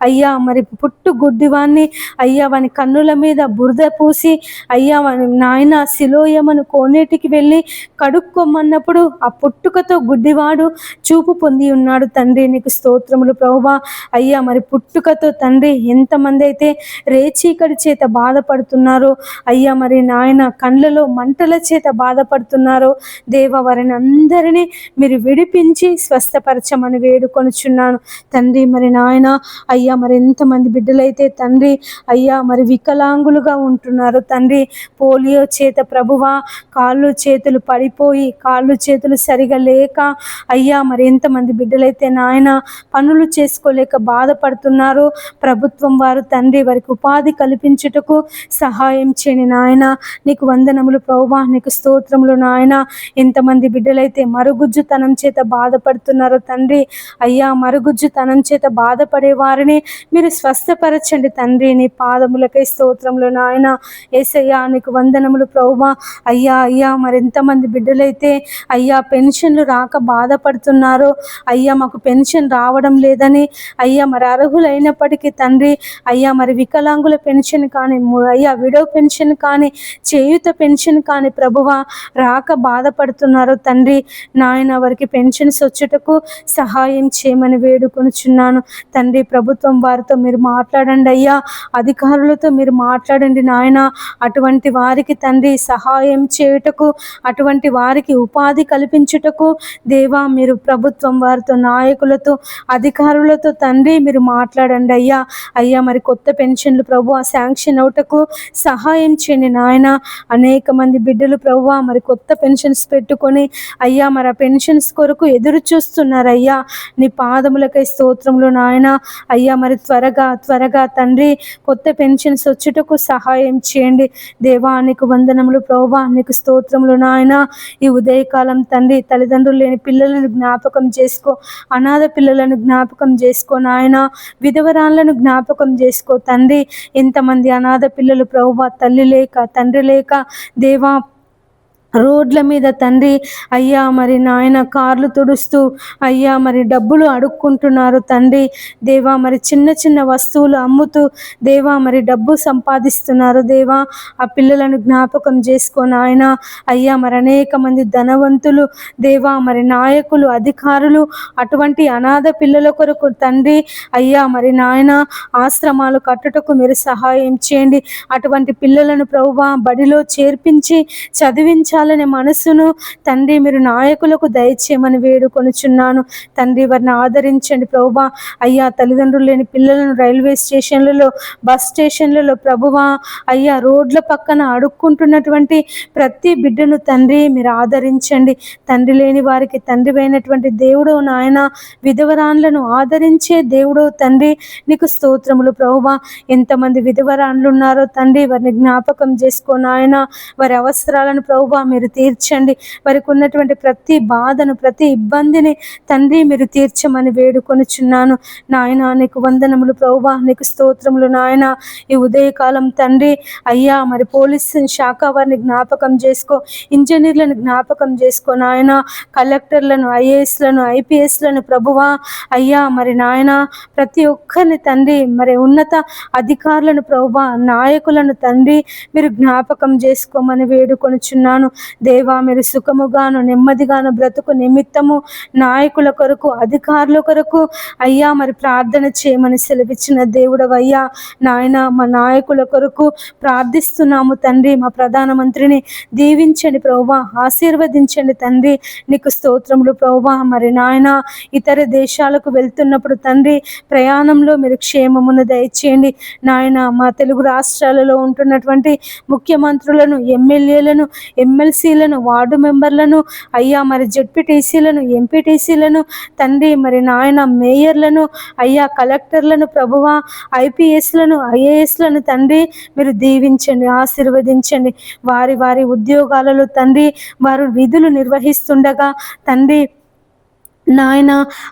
[SPEAKER 1] అయ్యా. మరి పుట్టు గుడ్డివాన్ని అయ్యా వాని కన్నుల మీద బురద పూసి అయ్యా వాని నాయన సిలోయమను కోనేటికి వెళ్ళి కడుక్కోమన్నప్పుడు ఆ పుట్టుకతో గుడ్డివాడు చూపు పొంది ఉన్నాడు తండ్రి. నీకు స్తోత్రములు ప్రభువా అయ్యా. మరి పుట్టుకతో తండ్రి ఎంతమంది అయితే రేచీకటి చేత బాధపడుతున్నారో అయ్యా, మరి నాయన కండ్లలో మంటల చేత బాధపడుతున్నారో దేవ, వారిని అందరినీ మీరు విడిపించి స్వస్థపరచమని వేడుకొనుచున్నాను తండ్రి. మరి నాయన అయ్యా మరి ఎంతమంది బిడ్డలైతే తండ్రి అయ్యా మరి వికలాంగులుగా ఉంటున్నారు తండ్రి. పోలియో చేత ప్రభువా కాళ్ళు చేతులు పడిపోయి కాళ్ళు చేతులు సరిగా లేక అయ్యా మరి ఎంతమంది బిడ్డలైతే నాయన పనులు చేసుకోలేక బాధపడుతున్నారు. ప్రభుత్వం వారు తండ్రి వారికి ఉపాధి కల్పించుటకు సహాయం చేయని నాయన, నీకు వందనములు ప్రభువా, నీకు స్తోత్రములు నాయన. ఎంతమంది బిడ్డలైతే మరుగుజ్జుతనం చేత బాధపడుతున్నారో తండ్రి అయ్యా, మరుగుజ్జుతనం చేత బాధపడే వారిని మీరు స్వస్థపరచండి తండ్రి. నీ పాదములకై స్తోత్రములు నాయన. యేసయ్యా నీకు వందనములు ప్రభువా అయ్యా. అయ్యా మరి ఎంతమంది బిడ్డలైతే అయ్యా పెన్షన్లు రాక బాధపడుతున్నారో అయ్యా, మాకు పెన్షన్ రావడం లేదని అయ్యా మరి అర్హులైనప్పటికీ తండ్రి అయ్యా మరి వికలాంగుల పెన్షన్ కానీ అయ్యా విడో పెన్షన్ కానీ చేయూత పెన్షన్ కానీ ప్రభువా రాక బాధపడుతున్నారు తండ్రి నాయన. వారికి పెన్షన్స్ వచ్చుటకు సహాయం చేయమని వేడుకొనుచున్నాను తండ్రి. ప్రభుత్వం వారితో మీరు మాట్లాడండి అయ్యా, అధికారులతో మీరు మాట్లాడండి నాయన. అటువంటి వారికి తండ్రి సహాయం చేయుటకు, అటువంటి వారికి ఉపాధి కల్పించుటకు దేవా మీరు ప్రభుత్వం వారితో, నాయకులతో, అధికారులతో తండ్రి మీరు మాట్లాడండి అయ్యా. అయ్యా మరి కొత్త పెన్షన్లు ప్రభువా శాంక్షన్ అవుటకు సహాయం చేయండి నాయన. అనేక మంది బిడ్డలు ప్రభువా మరి కొత్త పెన్షన్స్ పెట్టుకొని అయ్యా మరి ఆ పెన్షన్స్ కొరకు ఎదురు చూస్తున్నారు అయ్యా. నీ పాదములకై స్తోత్రములు నాయన. అయ్యా మరి త్వరగా తండ్రి కొత్త పెన్షన్స్ వచ్చుటకు సహాయం చేయండి దేవా. నీకు వందనములు ప్రభువా, నీకు స్తోత్రములు నాయన. ఈ ఉదయకాలం తండ్రి తల్లిదండ్రులు లేని పిల్లలను జ్ఞాపకం చేసుకో, అనాథ పిల్లలను జ్ఞాపకం చేసుకో నాయన. విధవరాలను జ్ఞాపకం చేసుకో తండ్రి. ఎంతమంది అనాథ పిల్లలు ప్రభువా తల్లి లేక తండ్రి లేక దేవా రోడ్ల మీద తండ్రి అయ్యా మరి నాయన కార్లు తుడుస్తూ అయ్యా మరి డబ్బులు అడుక్కుంటున్నారు తండ్రి. దేవా మరి చిన్న చిన్న వస్తువులు అమ్ముతూ దేవా మరి డబ్బు సంపాదిస్తున్నారు దేవా. ఆ పిల్లలను జ్ఞాపకం చేసుకొని ఆయన అయ్యా మరి అనేక మంది ధనవంతులు దేవా మరి నాయకులు అధికారులు అటువంటి అనాథ పిల్లల కొరకు తండ్రి అయ్యా మరి నాయన ఆశ్రమాలు కట్టుటకు మీరు సహాయం చేయండి. అటువంటి పిల్లలను ప్రభువా బడిలో చేర్పించి చదివించాలనే మనసును తండ్రి మీరు నాయకులకు దయచేయమని వేడుకొనుచున్నాను తండ్రి. వారిని ఆదరించండి ప్రభువా. అయ్యా తల్లిదండ్రులు లేని పిల్లలను రైల్వే స్టేషన్లలో బస్ స్టేషన్లలో ప్రభువా అయ్యా రోడ్ల పక్కన అడుక్కుంటున్నటువంటి ప్రతి బిడ్డను తండ్రి మీరు ఆదరించండి. తండ్రి లేని వారికి తండ్రి అయినటువంటి దేవుడు నాయన, విధవరాన్లను ఆదరించే దేవుడు తండ్రి నీకు స్తోత్రములు ప్రభువా. ఎంతమంది విధవరాన్లు ఉన్నారో తండ్రి వారిని జ్ఞాపకం చేసుకో నాయన. వారి అవసరాలను ప్రభువా మీరు తీర్చండి. వారికి ఉన్నటువంటి ప్రతి బాధను ప్రతి ఇబ్బందిని తండ్రి మీరు తీర్చమని వేడుకొనుచున్నాను నాయన. నీకు వందనములు ప్రభువా, నీకు స్తోత్రములు నాయన. ఈ ఉదయకాలం తండ్రి అయ్యా మరి పోలీస్ శాఖ వారిని జ్ఞాపకం చేసుకో, ఇంజనీర్లను జ్ఞాపకం చేసుకో నాయన, కలెక్టర్లను ఐఏఎస్లను ఐపీఎస్లను ప్రభువా అయ్యా మరి నాయన ప్రతి ఒక్కరిని తండ్రి మరి ఉన్నత అధికారులను ప్రభువా నాయకులను తండ్రి మీరు జ్ఞాపకం చేసుకోమని వేడుకొనుచున్నాను దేవా. మీరు సుఖముగాను నెమ్మదిగాను బ్రతుకు నిమిత్తము నాయకుల కొరకు అధికారుల కొరకు అయ్యా మరి ప్రార్థన చేయమని సెలవిచ్చిన దేవుడవయ్యా నాయన. మా నాయకుల కొరకు ప్రార్థిస్తున్నాము తండ్రి. మా ప్రధానమంత్రిని దీవించండి ప్రభువా, ఆశీర్వదించండి తండ్రి. నీకు స్తోత్రములు ప్రభువా. మరి నాయన ఇతర దేశాలకు వెళ్తున్నప్పుడు తండ్రి ప్రయాణంలో మీరు క్షేమమును దయచేయండి నాయన. మా తెలుగు రాష్ట్రాలలో ఉంటున్నటువంటి ముఖ్యమంత్రులను, ఎమ్మెల్యేలను, ఎమ్మెల్సీలను, వార్డు మెంబర్లను అయ్యా మరి జెడ్పీటీసీలను, ఎంపీటీసీలను తండ్రి మరి నాయన మేయర్లను అయ్యా కలెక్టర్లను ప్రభువా ఐపీఎస్లను ఐఏఎస్లను తండ్రి మీరు దీవించండి, ఆశీర్వదించండి. వారి వారి ఉద్యోగాలలో తండ్రి వారు విధులు నిర్వహిస్తుండగా తండ్రి నాయన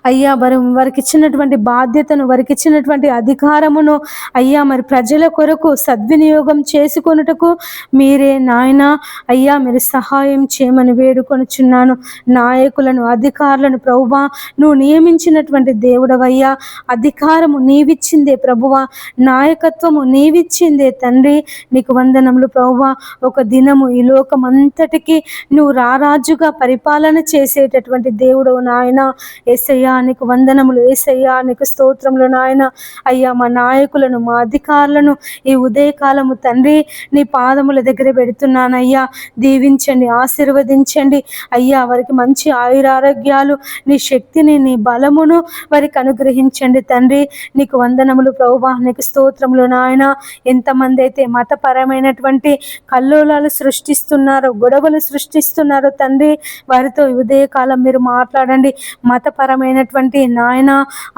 [SPEAKER 1] అయ్యా వారికి ఇచ్చినటువంటి బాధ్యతను వారికి ఇచ్చినటువంటి అధికారమును అయ్యా మరి ప్రజల కొరకు సద్వినియోగం చేసుకొనుటకు మీరే నాయన అయ్యా మీరు సహాయం చేయమని వేడుకొనుచున్నాను. నాయకులను అధికారులను ప్రభువా నువ్వు నియమించినటువంటి దేవుడవయ్యా. అధికారము నీవిచ్చిందే ప్రభువా, నాయకత్వము నీవిచ్చిందే తండ్రి. నీకు వందనములు ప్రభువా. ఒక దినము ఈ లోకం అంతటికి నువ్వు రారాజుగా పరిపాలన చేసేటటువంటి దేవుడవు నాయన. యేసయ్యా నీకు వందనములు, యేసయ్యా నీకు స్తోత్రములు నాయన. అయ్యా మా నాయకులను మా అధికారులను ఈ ఉదయకాలము తండ్రి నీ పాదముల దగ్గర పెడుతున్నానయ్యా. దీవించండి, ఆశీర్వదించండి అయ్యా. వారికి మంచి ఆయురారోగ్యాలు, నీ శక్తిని నీ బలమును వారికి అనుగ్రహించండి తండ్రి. నీకు వందనములు ప్రభువా, నీకు స్తోత్రములు నాయన. ఎంతమంది అయితే మతపరమైనటువంటి కల్లోలాలు సృష్టిస్తున్నారో, గొడవలు సృష్టిస్తున్నారో తండ్రి వారితో ఉదయకాలం మీరు మాట్లాడండి. మతపరమైనటువంటి నాయన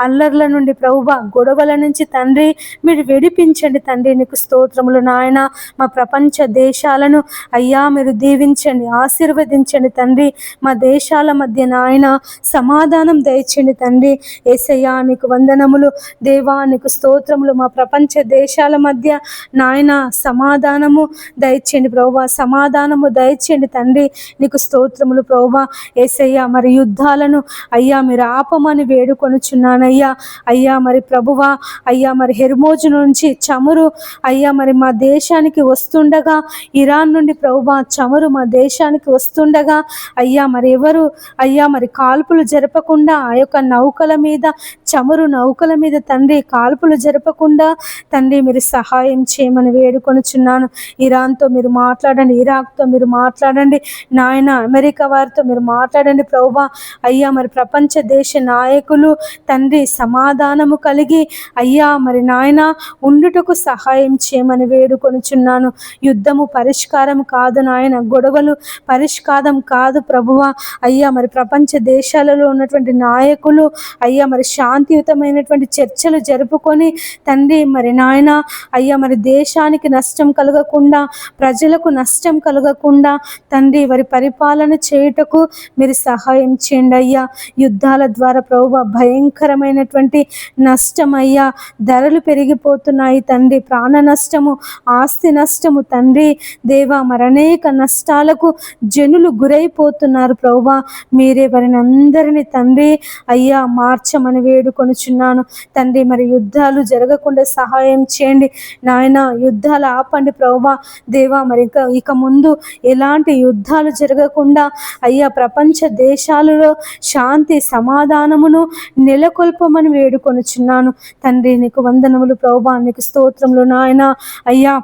[SPEAKER 1] అల్లర్ల నుండి ప్రభువా గొడవల నుంచి తండ్రి మీరు విడిపించండి తండ్రి. నీకు స్తోత్రములు నాయన. మా ప్రపంచ దేశాలను అయ్యా మీరు దీవించండి, ఆశీర్వదించండి తండ్రి. మా దేశాల మధ్య నాయన సమాధానం దయచండి తండ్రి. యేసయ్యా నీకు వందనములు దేవా, నీకు స్తోత్రములు. మా ప్రపంచ దేశాల మధ్య నాయన సమాధానము దయచేయండి ప్రభువా, సమాధానము దయచేయండి తండ్రి. నీకు స్తోత్రములు ప్రభువా. యేసయ్యా మరి యుద్ధాలను అయ్యా మీరు ఆపమని వేడుకొనుచున్నానయ్యా. అయ్యా మరి ప్రభువా అయ్యా మరి హెర్మోజు నుంచి చమురు అయ్యా మరి మా దేశానికి వస్తుండగా, ఇరాన్ నుండి ప్రభువా చమురు మా దేశానికి వస్తుండగా అయ్యా మరి ఎవరు అయ్యా మరి కాల్పులు జరపకుండా ఆ యొక్క నౌకల మీద, చమురు నౌకల మీద తండ్రి కాల్పులు జరపకుండా తండ్రి మీరు సహాయం చేయమని వేడుకొనుచున్నాను. ఇరాన్తో మీరు మాట్లాడండి, ఇరాక్తో మీరు మాట్లాడండి నాయన, అమెరికా వారితో మీరు మాట్లాడండి ప్రభువా. అయ్యా మరి ప్రపంచ దేశ నాయకులు తండ్రి సమాధానము కలిగి అయ్యా మరి నాయన ఉండుటకు సహాయం చేయమని వేడుకొనుచున్నాను. యుద్ధము పరిష్కారం కాదు నాయన, గొడవలు పరిష్కారం కాదు ప్రభువా. అయ్యా మరి ప్రపంచ దేశాలలో ఉన్నటువంటి నాయకులు అయ్యా మరి శాంతి శాంతియుతమైనటువంటి చర్చలు జరుపుకొని తండ్రి మరి నాయన అయ్యా మరి దేశానికి నష్టం కలగకుండా, ప్రజలకు నష్టం కలగకుండా తండ్రి వారి పరిపాలన చేయుటకు మీరు సహాయం చేయండి అయ్యా. యుద్ధాల ద్వారా ప్రభువా భయంకరమైనటువంటి నష్టం అయ్యా, ధరలు పెరిగిపోతున్నాయి తండ్రి, ప్రాణ నష్టము, ఆస్తి నష్టము తండ్రి దేవా, మరి అనేక నష్టాలకు జనులు గురైపోతున్నారు ప్రభువా. మీరే వారిని అందరినీ తండ్రి అయ్యా మార్చమని వేడుకొనుచున్నాను తండ్రి. మరి యుద్ధాలు జరగకుండా సహాయం చేయండి నాయన, యుద్ధాలు ఆపండి ప్రభువా దేవా. మరి ఇక ముందు ఎలాంటి యుద్ధాలు జరగకుండా అయ్యా ప్రపంచ దేశాలలో శాంతి సమాధానమును నెలకొల్పమని వేడుకొనుచున్నాను తండ్రి. నీకు వందనములు ప్రభువా, నీకు స్తోత్రములు నాయన అయ్యా.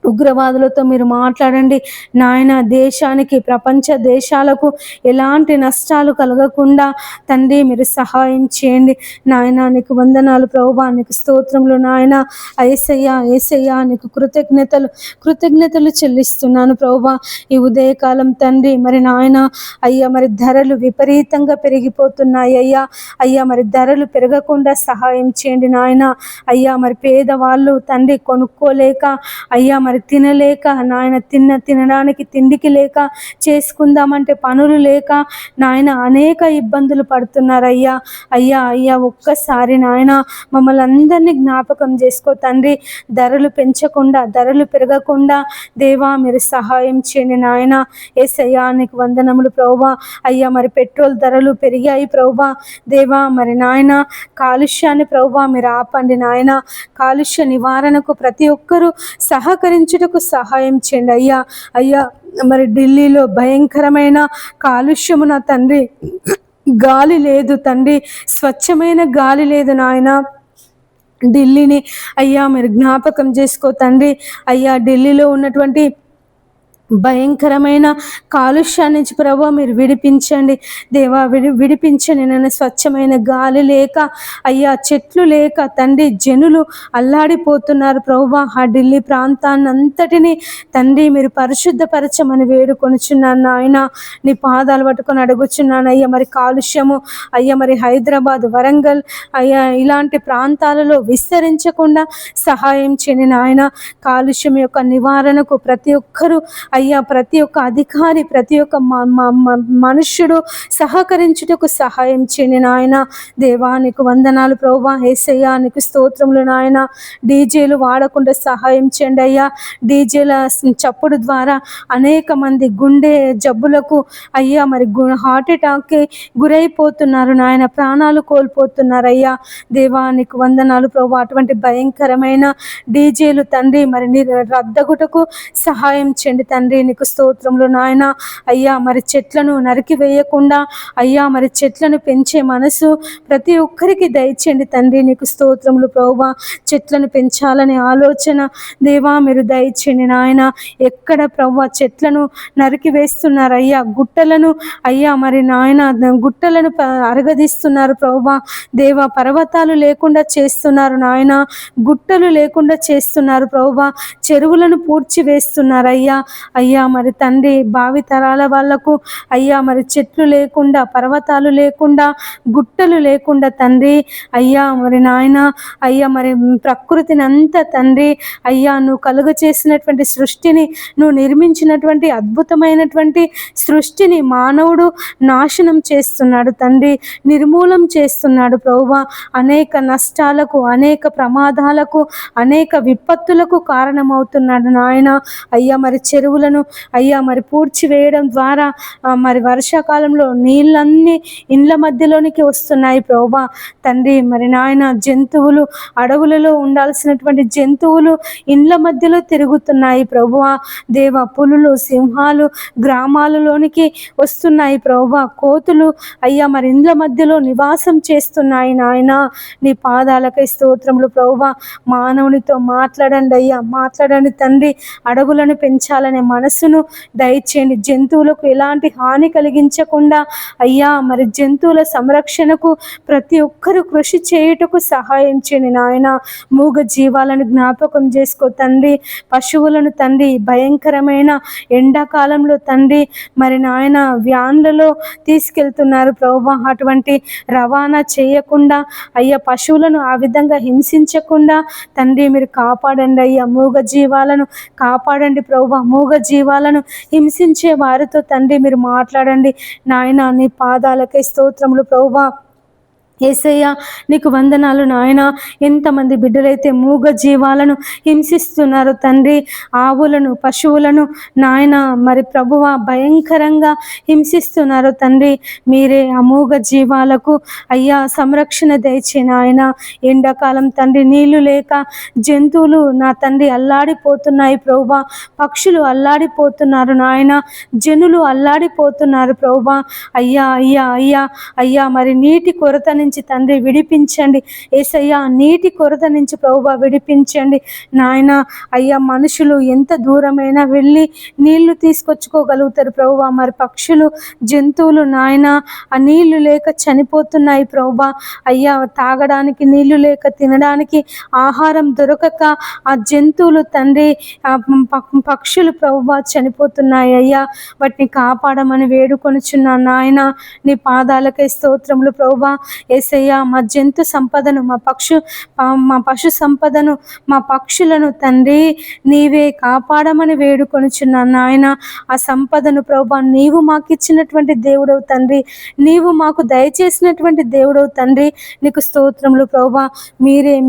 [SPEAKER 1] ఉగ్రవాదులతో మీరు మాట్లాడండి నాయన, దేశానికి ప్రపంచ దేశాలకు ఎలాంటి నష్టాలు కలగకుండా తండ్రి మీరు సహాయం చేయండి నాయన. నీకు వందనాలు ప్రభువా, నీకు స్తోత్రములు నాయన. యేసయ్యా యేసయ్యా నీకు కృతజ్ఞతలు చెల్లిస్తున్నాను ప్రభువా. ఈ ఉదయకాలం తండ్రి మరి నాయన అయ్యా మరి ధరలు విపరీతంగా పెరిగిపోతున్నాయి అయ్యా. అయ్యా మరి ధరలు పెరగకుండా సహాయం చేయండి నాయన. అయ్యా మరి పేదవాళ్ళు తండ్రి కొనుక్కోలేక అయ్యా మరి తినలేక నాయన, తినడానికి తిండికి లేక, చేసుకుందామంటే పనులు లేక నాయన అనేక ఇబ్బందులు పడుతున్నారయ్యా. అయ్యా అయ్యా ఒక్కసారి నాయన మమ్మల్ని అందరినీ జ్ఞాపకం చేసుకో తండ్రి. ధరలు పెంచకుండా, ధరలు పెరగకుండా దేవా మీరు సహాయం చేయండి నాయన. యేసయ్యా నీకు వందనములు ప్రభువా. అయ్యా మరి పెట్రోల్ ధరలు పెరిగాయి ప్రభువా దేవా. మరి నాయన కాలుష్యాన్ని ప్రభువా మీరు ఆపండి నాయన. కాలుష్య నివారణకు ప్రతి ఒక్కరూ సహకరించుటకు సహాయం చేయండి అయ్యా. అయ్యా మరి ఢిల్లీలో భయంకరమైన కాలుష్యము నా తండ్రి, గాలి లేదు తండ్రి, స్వచ్ఛమైన గాలి లేదు నాయన. ఢిల్లీని అయ్యా మీరు జ్ఞాపకం చేసుకో తండ్రి. అయ్యా ఢిల్లీలో ఉన్నటువంటి భయంకరమైన కాలుష్యాన్ని నుంచి ప్రభువా మీరు విడిపించండి దేవా, విడిపించండి నన్ను. స్వచ్ఛమైన గాలి లేక అయ్యా, చెట్లు లేక తండ్రి జనులు అల్లాడిపోతున్నారు ప్రభువా. ఆ ఢిల్లీ ప్రాంతాన్ని అంతటిని తండ్రి మీరు పరిశుద్ధపరచమని వేడుకొనుచున్నాను నాయన. నీ పాదాలు పట్టుకొని అడుగుచున్నాను అయ్యా. మరి కాలుష్యము అయ్యా మరి హైదరాబాద్, వరంగల్ అయ్యా ఇలాంటి ప్రాంతాలలో విస్తరించకుండా సహాయం చేయని నాయన. కాలుష్యం యొక్క నివారణకు ప్రతి ఒక్కరూ అయ్యా, ప్రతి ఒక్క అధికారి, ప్రతి ఒక్క మనుష్యుడు సహకరించుటకు సహాయం చేయని నాయన. దేవా నీకు వందనాలు ప్రభువా. యేసయ్యా నీకు స్తోత్రములు నాయన. డీజేలు వాడకుండా సహాయం చేయండి అయ్యా. డీజేల చప్పుడు ద్వారా అనేక మంది గుండె జబ్బులకు అయ్యా మరి హార్ట్ అటాక్కి గురైపోతున్నారు నాయన, ప్రాణాలు కోల్పోతున్నారు అయ్యా. దేవా నీకు వందనాలు ప్రభువా. అటువంటి భయంకరమైన డీజేలు తండ్రి మరి రద్దగుటకు సహాయం చేయండి తండ్రి. నీకు స్తోత్రములు నాయన. అయ్యా మరి చెట్లను నరికి వేయకుండా అయ్యా మరి చెట్లను పెంచే మనసు ప్రతి ఒక్కరికి దయచేయండి తండ్రి. నీకు స్తోత్రములు ప్రభువా. చెట్లను పెంచాలనే ఆలోచన దేవా మీరు దయచేయండి నాయన. ఎక్కడ ప్రభువా చెట్లను నరికి వేస్తున్నారు అయ్యా, గుట్టలను అయ్యా మరి నాయన గుట్టలను అరగదీస్తున్నారు ప్రభువా దేవా. పర్వతాలు లేకుండా చేస్తున్నారు నాయన, గుట్టలు లేకుండా చేస్తున్నారు ప్రభువా. చెరువులను పూడ్చి వేస్తున్నారు అయ్యా. అయ్యా మరి తండ్రి భావితరాల వాళ్లకు అయ్యా మరి చెట్లు లేకుండా, పర్వతాలు లేకుండా, గుట్టలు లేకుండా తండ్రి అయ్యా మరి నాయన అయ్యా మరి ప్రకృతిని అంతా తండ్రి అయ్యా నువ్వు కలుగ చేసినటువంటి సృష్టిని, నువ్వు నిర్మించినటువంటి అద్భుతమైనటువంటి సృష్టిని మానవుడు నాశనం చేస్తున్నాడు తండ్రి, నిర్మూలం చేస్తున్నాడు ప్రభువా. అనేక నష్టాలకు, అనేక ప్రమాదాలకు, అనేక విపత్తులకు కారణమవుతున్నాడు నాయన. అయ్యా మరి చెరువులను అయ్యా మరి పూడ్చివేయడం ద్వారా మరి వర్షాకాలంలో నీళ్ళన్నీ ఇండ్ల మధ్యలోనికి వస్తున్నాయి ప్రభువా తండ్రి. మరి నాయన జంతువులు, అడవులలో ఉండాల్సినటువంటి జంతువులు ఇండ్ల మధ్యలో తిరుగుతున్నాయి ప్రభువా దేవా. పులులు, సింహాలు గ్రామాలలోనికి వస్తున్నాయి ప్రభువా. కోతులు అయ్యా మరి ఇండ్ల మధ్యలో నివాసం చేస్తున్నాయి నాయన. నీ పాదాలకై స్తోత్రములు ప్రభువా. మానవునితో మాట్లాడండి అయ్యా, మాట్లాడండి తండ్రి. అడవులను పెంచాలనే మనసును దయచేయండి. జంతువులకు ఎలాంటి హాని కలిగించకుండా అయ్యా మరి జంతువుల సంరక్షణకు ప్రతి ఒక్కరూ కృషి చేయుటకు సహాయం చేయండి నాయన. మూగ జీవాలను జ్ఞాపకం చేసుకో తండ్రి. పశువులను తండ్రి భయంకరమైన ఎండాకాలంలో తండ్రి మరి నాయన వ్యాన్లలో తీసుకెళ్తున్నారు ప్రభువా. అటువంటి రవాణా చేయకుండా అయ్యా పశువులను ఆ విధంగా హింసించకుండా తండ్రి మీరు కాపాడండి అయ్యా. మూగ జీవాలను కాపాడండి ప్రభువా. మూగ జీవాలను హింసించే వారితో తండ్రి మీరు మాట్లాడండి నాయన. నీ పాదాలకే స్తోత్రములు ప్రభువా. యేసయ్య నీకు వందనాలు నాయన. ఎంతమంది బిడ్డలైతే మూగ జీవాలను హింసిస్తున్నారు తండ్రి, ఆవులను పశువులను నాయన మరి ప్రభువ భయంకరంగా హింసిస్తున్నారు తండ్రి. మీరే ఆ మూగ జీవాలకు అయ్యా సంరక్షణ దయచే నాయన. ఎండాకాలం తండ్రి నీళ్లు లేక జంతువులు నా తండ్రి అల్లాడిపోతున్నాయి ప్రభువ. పక్షులు అల్లాడిపోతున్నారు నాయన. జనులు అల్లాడిపోతున్నారు ప్రభువ. అయ్యా అయ్యా అయ్యా అయ్యా మరి నీటి కొరత నుంచి తండ్రి విడిపించండి యేసయ్యా. నీటి కొరత నుంచి ప్రభువా విడిపించండి నాయన. అయ్యా మనుషులు ఎంత దూరమైనా వెళ్ళి నీళ్లు తీసుకొచ్చుకోగలుగుతారు ప్రభువా. మరి పక్షులు జంతువులు నాయన ఆ నీళ్లు లేక చనిపోతున్నాయి ప్రభువా. అయ్యా తాగడానికి నీళ్లు లేక తినడానికి ఆహారం దొరకక ఆ జంతువులు తండ్రి పక్షులు ప్రభువా చనిపోతున్నాయి అయ్యా. వాటిని కాపాడమని వేడుకొనుచున్నాను నాయన. నీ పాదాలకై స్తోత్రములు ప్రభువా. యేసయ్యా మా జంతు సంపదను మా పశు సంపదను మా పక్షులను తండ్రి నీవే కాపాడమని వేడుకొనుచున్నాను నాయన. ఆ సంపదను ప్రభువా నీవు మాకు ఇచ్చినటువంటి దేవుడవు తండ్రి. నీవు మాకు దయచేసినటువంటి దేవుడవు తండ్రి. నీకు స్తోత్రములు ప్రభువా.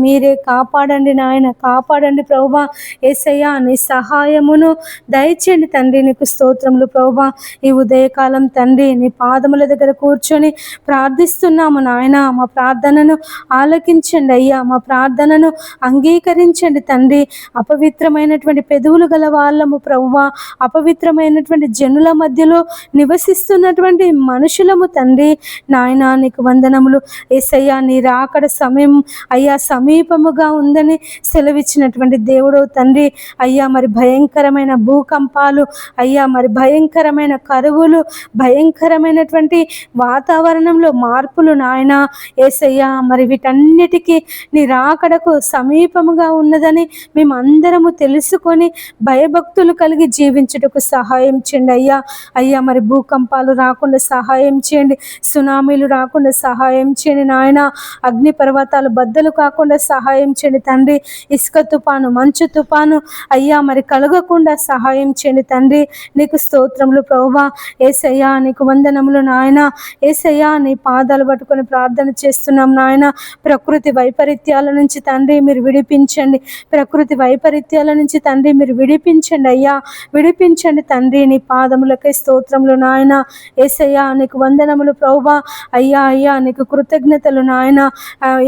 [SPEAKER 1] మీరే కాపాడండి నాయన. కాపాడండి ప్రభువా. యేసయ్యా నీ సహాయమును దయచేయండి తండ్రి. నీకు స్తోత్రములు ప్రభువా. ఈ ఉదయకాలం తండ్రి నీ పాదముల దగ్గర కూర్చొని ప్రార్థిస్తున్నాము నాయన. మా ప్రార్థనను ఆలకించండి అయ్యా. మా ప్రార్థనను అంగీకరించండి తండ్రి. అపవిత్రమైనటువంటి పెదవులు గల వాళ్ళము ప్రభువా. అపవిత్రమైనటువంటి జనుల మధ్యలో నివసిస్తున్నటువంటి మనుషులము తండ్రి నాయన. నీకు వందనములు యేసయ్యా. నీ రాకడ సమయం అయ్యా సమీపముగా ఉందని సెలవిచ్చినటువంటి దేవుడవు తండ్రి. అయ్యా మరి భయంకరమైన భూకంపాలు అయ్యా మరి భయంకరమైన కరువులు భయంకరమైనటువంటి వాతావరణంలో మార్పులు నాయన యేసయ్యా. మరి వీటన్నిటికీ నీ రాకడకు సమీపముగా ఉన్నదని మేము అందరము తెలుసుకొని భయభక్తులు కలిగి జీవించుటకు సహాయం చేయండి అయ్యా. అయ్యా మరి భూకంపాలు రాకుండా సహాయం చేయండి. సునామీలు రాకుండా సహాయం చేయండి నాయన. అగ్ని పర్వతాలు బద్దలు కాకుండా సహాయం చేయండి తండ్రి. ఇసుక తుఫాను మంచు తుఫాను అయ్యా మరి కలగకుండా సహాయం చేయండి తండ్రి. నీకు స్తోత్రములు ప్రభువా. యేసయ్యా నీకు వందనములు నాయన. యేసయ్యా నీ పాదాలు పట్టుకొని ప్రార్థన చేస్తున్నాం నాయన. ప్రకృతి వైపరీత్యాల నుంచి తండ్రి మీరు విడిపించండి. ప్రకృతి వైపరీత్యాల నుంచి తండ్రి మీరు విడిపించండి అయ్యా. విడిపించండి తండ్రి. నీ పాదములకై స్తోత్రములు నాయన. యేసయ్యా నీకు వందనములు ప్రభువా. అయ్యా అయ్యా నీకు కృతజ్ఞతలు నాయన.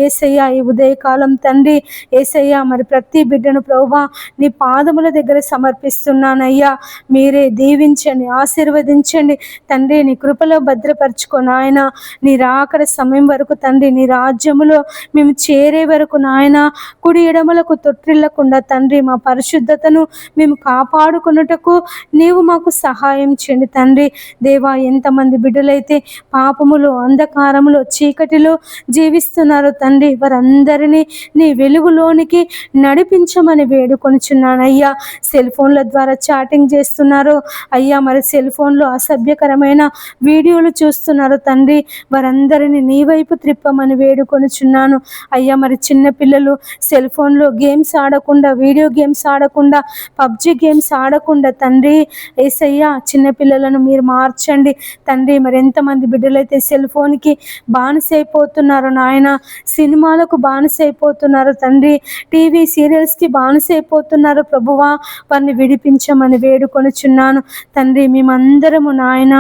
[SPEAKER 1] యేసయ్యా ఈ ఉదయకాలం తండ్రి యేసయ్యా మరి ప్రతి బిడ్డను ప్రభువా నీ పాదముల దగ్గర సమర్పిస్తున్నానయ్యా. మీరే దీవించండి ఆశీర్వదించండి తండ్రి. నీ కృపలో భద్రపరచుకో నాయన. నీ రాకడ సమయం వరకు తండ్రి నీ రాజ్యములో మేము చేరే వరకు నాయన కుడి ఎడమలకు తొట్టిల్లకుండా తండ్రి మా పరిశుద్ధతను మేము కాపాడుకున్నటకు నీవు మాకు సహాయం చేయండి తండ్రి. దేవా ఎంతమంది బిడ్డలైతే పాపములో అంధకారములో చీకటిలో జీవిస్తున్నారో తండ్రి వారందరినీ నీ వెలుగులోనికి నడిపించమని వేడుకొనుచున్నానయ్యా. సెల్ ఫోన్ల ద్వారా చాటింగ్ చేస్తున్నారో అయ్యా మరి సెల్ ఫోన్లో అసభ్యకరమైన వీడియోలు చూస్తున్నారు తండ్రి. వారందరినీ నీ వైపు త్రిప్పమని వేడుకొనుచున్నాను అయ్యా. మరి చిన్న పిల్లలు సెల్ ఫోన్లో గేమ్స్ ఆడకుండా వీడియో గేమ్స్ ఆడకుండా పబ్జి గేమ్స్ ఆడకుండా తండ్రి యేసయ్యా చిన్నపిల్లలను మీరు మార్చండి తండ్రి. మరి ఎంతమంది బిడ్డలైతే సెల్ ఫోన్కి బానిసైపోతున్నారు నాయన. సినిమాలకు బానిసైపోతున్నారు తండ్రి. టీవీ సీరియల్స్కి బానిసైపోతున్నారు ప్రభువా. వారిని విడిపించమని వేడుకొనుచున్నాను తండ్రి. మేమందరము నాయన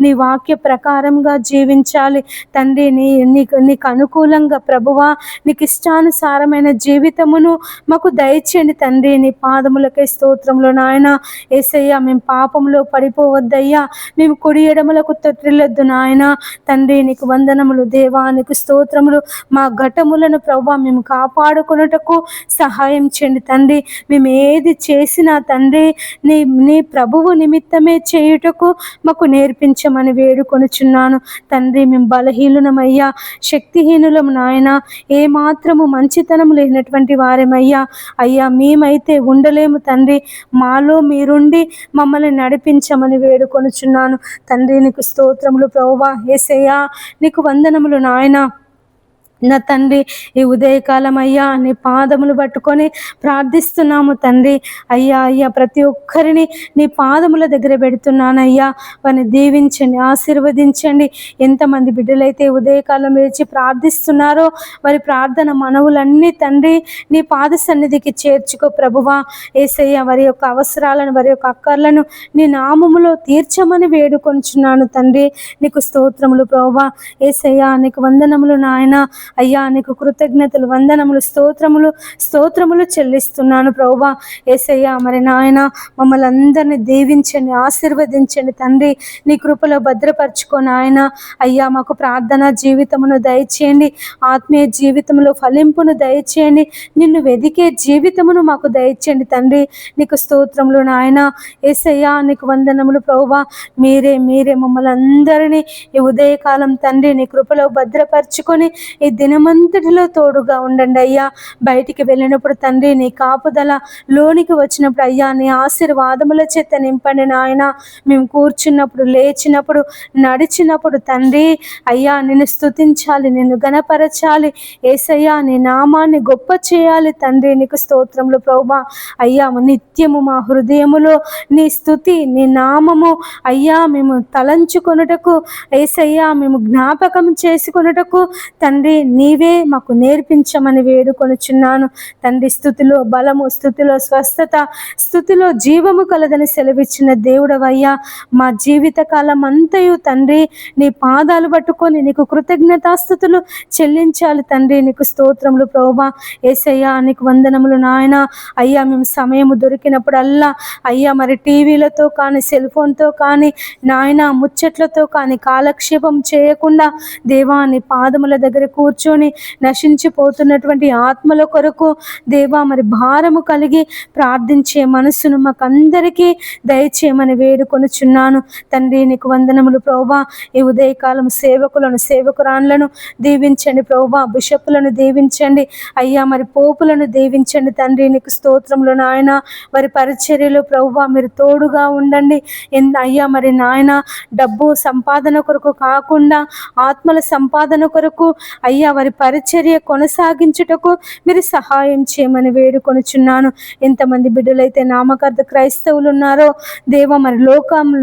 [SPEAKER 1] నీ వాక్య ప్రకారంగా జీవించాలి తండ్రి. నీకు అనుకూలంగా ప్రభువా, నీకు ఇష్టానుసారమైన జీవితమును మాకు దయచేయండి తండ్రి. నీ పాదములకే స్తోత్రములు నాయన. యేసయ్య, మేము పాపంలో పడిపోవద్దయ్యా, మేము కుడి ఎడమలకు తొట్టిల్లొద్దు నాయన. తండ్రి నీకు వందనములు దేవా, నీకు స్తోత్రములు. మా ఘటములను ప్రభువా మేము కాపాడుకొనుటకు సహాయం చేయండి తండ్రి. మేము ఏది చేసినా తండ్రి నీ ప్రభువు నిమిత్తమే చేయుటకు మాకు నేర్పించమని వేడుకొనుచున్నాను తండ్రి. మేము బలహీనులమయ్యా, శక్తిహీనులము నాయన, ఏమాత్రము మంచితనం లేనటువంటి వారేమయ్యా. అయ్యా, మేమైతే ఉండలేము తండ్రి. మాలో మీరుండి మమ్మల్ని నడిపించమని వేడుకొనుచున్నాను తండ్రి. నీకు స్తోత్రములు ప్రభువా. యేసయ్యా, నీకు వందనములు నాయన. నా తండ్రి, ఈ ఉదయకాలం అయ్యా నీ పాదములు పట్టుకొని ప్రార్థిస్తున్నాము తండ్రి. అయ్యా ప్రతి ఒక్కరిని నీ పాదముల దగ్గర పెడుతున్నానయ్యా. వారిని దీవించండి, ఆశీర్వదించండి. ఎంతమంది బిడ్డలైతే ఉదయకాలం లేచి ప్రార్థిస్తున్నారో వారి ప్రార్థన మనవులన్నీ తండ్రి నీ పాద సన్నిధికి చేర్చుకో ప్రభువా. యేసయ్య, వారి యొక్క అవసరాలను, వారి యొక్క అక్కర్లను నీ నామములో తీర్చమని వేడుకొంచున్నాను తండ్రి. నీకు స్తోత్రములు ప్రభువా. యేసయ్య, నీకు వందనములు నాయన. అయ్యా, నీకు కృతజ్ఞతలు, వందనములు, స్తోత్రములు చెల్లిస్తున్నాను ప్రభువా. యేసయ్యా, మరి నాయన మమ్మల్ని అందరినీ దీవించండి, ఆశీర్వదించండి తండ్రి. నీ కృపలో భద్రపరచుకో నాయన. అయ్యా, మాకు ప్రార్థనా జీవితమును దయచేయండి, ఆత్మీయ జీవితంలో ఫలింపును దయచేయండి, నిన్ను వెదికే జీవితమును మాకు దయచేయండి తండ్రి. నీకు స్తోత్రములు నాయన. యేసయ్యా, నీకు వందనములు ప్రభువా. మీరే మమ్మల్ని అందరినీ ఈ ఉదయకాలం తండ్రి నీ కృపలో భద్రపరచుకొని ఈ దినమంతటిలో తోడుగా ఉండండి అయ్యా. బయటికి వెళ్ళినప్పుడు తండ్రి నీ కాపుదల, లోనికి వచ్చినప్పుడు అయ్యా నీ ఆశీర్వాదముల చేత నింపండి నాయన. మేము కూర్చున్నప్పుడు, లేచినప్పుడు, నడిచినప్పుడు తండ్రి అయ్యా నిన్ను స్తుతించాలి, నిన్ను గణపరచాలి. యేసయ్యా, నీ నామాన్ని గొప్ప చేయాలి తండ్రి. నీకు స్తోత్రములు ప్రభువా. అయ్యా, నిత్యము మా హృదయములో నీ స్తుతి, నీ నామము అయ్యా మేము తలంచుకొనుటకు, యేసయ్యా మేము జ్ఞాపకం చేసుకొనుటకు తండ్రి నీవే మాకు నేర్పించమని వేడుకొనుచున్నాను తండ్రి. స్థుతిలో బలము, స్థుతిలో స్వస్థత, స్థుతిలో జీవము కలదని సెలవిచ్చిన దేవుడవయ్యా. మా జీవిత కాలం అంతయు తండ్రి నీ పాదాలు పట్టుకొని నీకు కృతజ్ఞతాస్థుతులు చెల్లించాలి తండ్రి. నీకు స్తోత్రములు ప్రభువా. యేసయ్యా, నీకు వందనములు నాయన. అయ్యా, మేము సమయము దొరికినప్పుడల్లా అయ్యా మరి టీవీలతో కానీ, సెల్ ఫోన్తో కానీ నాయన, ముచ్చట్లతో కానీ కాలక్షేపం చేయకుండా దేవా నీ పాదముల దగ్గర కూర్చొని నశించిపోతున్నటువంటి ఆత్మల కొరకు దేవా మరి భారము కలిగి ప్రార్థించే మనసును మాకందరికీ దయచేయమని వేడుకొనుచున్నాను తండ్రి. నీకు వందనములు ప్రభువా. ఈ ఉదయకాలం సేవకులను, సేవకురాన్లను దీవించండి ప్రభువా. బిషపులను దీవించండి అయ్యా, మరి పోపులను దీవించండి తండ్రి. నీకు స్తోత్రములు నాయన. వారి పరిచర్యలో ప్రభువా మీరు తోడుగా ఉండండి అయ్యా. మరి నాయన, డబ్బు సంపాదన కొరకు కాకుండా ఆత్మల సంపాదన కొరకు అయ్యా వారి పరిచర్య కొనసాగించుటకు మీరు సహాయం చేయమని వేడుకొనుచున్నాను. ఎంతమంది బిడ్డలైతే నామకార్థ క్రైస్తవులు ఉన్నారో దేవ మరి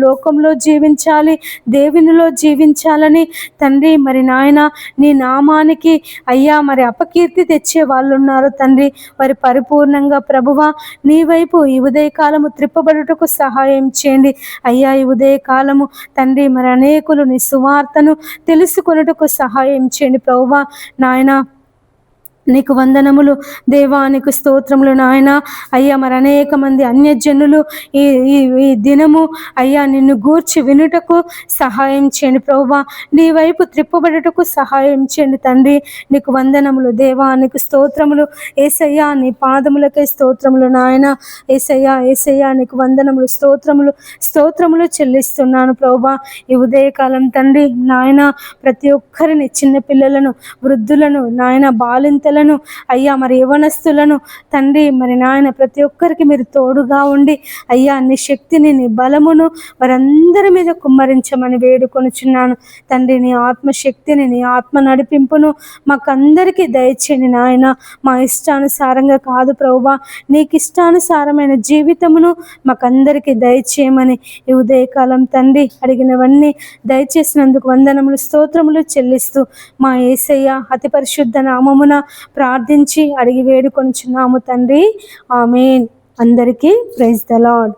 [SPEAKER 1] లోకంలో జీవించాలి, దేవునిలో జీవించాలని తండ్రి మరి నాయన నీ నామానికి అయ్యా మరి అపకీర్తి తెచ్చే వాళ్ళు ఉన్నారు తండ్రి. వారి పరిపూర్ణంగా ప్రభువా నీ వైపు ఈ ఉదయకాలము త్రిప్పబడుటకు సహాయం చేయండి అయ్యా. ఈ ఉదయకాలము తండ్రి మరి అనేకులు నీ సువార్తను తెలుసుకొనుటకు సహాయం చేయండి ప్రభువా. నాయనా, నీకు వందనములు దేవా. నీకు స్తోత్రములు నాయన. అయ్యా, మరి అనేక మంది అన్యజనులు ఈ దినము అయ్యా నిన్ను గూర్చి వినుటకు సహాయం చేయండి ప్రభువా. నీ వైపు త్రిప్పబడుటకు సహాయం చేయండి తండ్రి. నీకు వందనములు దేవా. నీకు స్తోత్రములు యేసయ్యా. నీ పాదములకే స్తోత్రములు నాయన. యేసయ్యా నీకు వందనములు, స్తోత్రములు చెల్లిస్తున్నాను ప్రభువా. ఈ ఉదయకాలం తండ్రి నాయన ప్రతి ఒక్కరిని, చిన్న పిల్లలను, వృద్ధులను నాయన, బాలింతలను అయ్యా మరి యవనస్తులను తండ్రి మరి నాయన ప్రతి ఒక్కరికి మీరు తోడుగా ఉండి అయ్యా నీ శక్తిని, నీ బలమును వారందరి మీద కుమ్మరించమని వేడుకొనుచున్నాను తండ్రి. నీ ఆత్మశక్తిని, నీ ఆత్మ నడిపింపును మాకందరికీ దయచేయండి నాయన. మా ఇష్టానుసారంగా కాదు ప్రభువా, నీకు ఇష్టానుసారమైన జీవితమును మాకందరికీ దయచేయమని ఈ ఉదయకాలం తండ్రి అడిగినవన్నీ దయచేసినందుకు వందనములు, స్తోత్రములు చెల్లిస్తూ మా యేసయ్య అతి పరిశుద్ధ నామమున ప్రార్థించి అడిగి వేడుకొనుచున్నాము తండ్రి. ఆమేన్. అందరికీ ప్రైజ్ ద లార్డ్.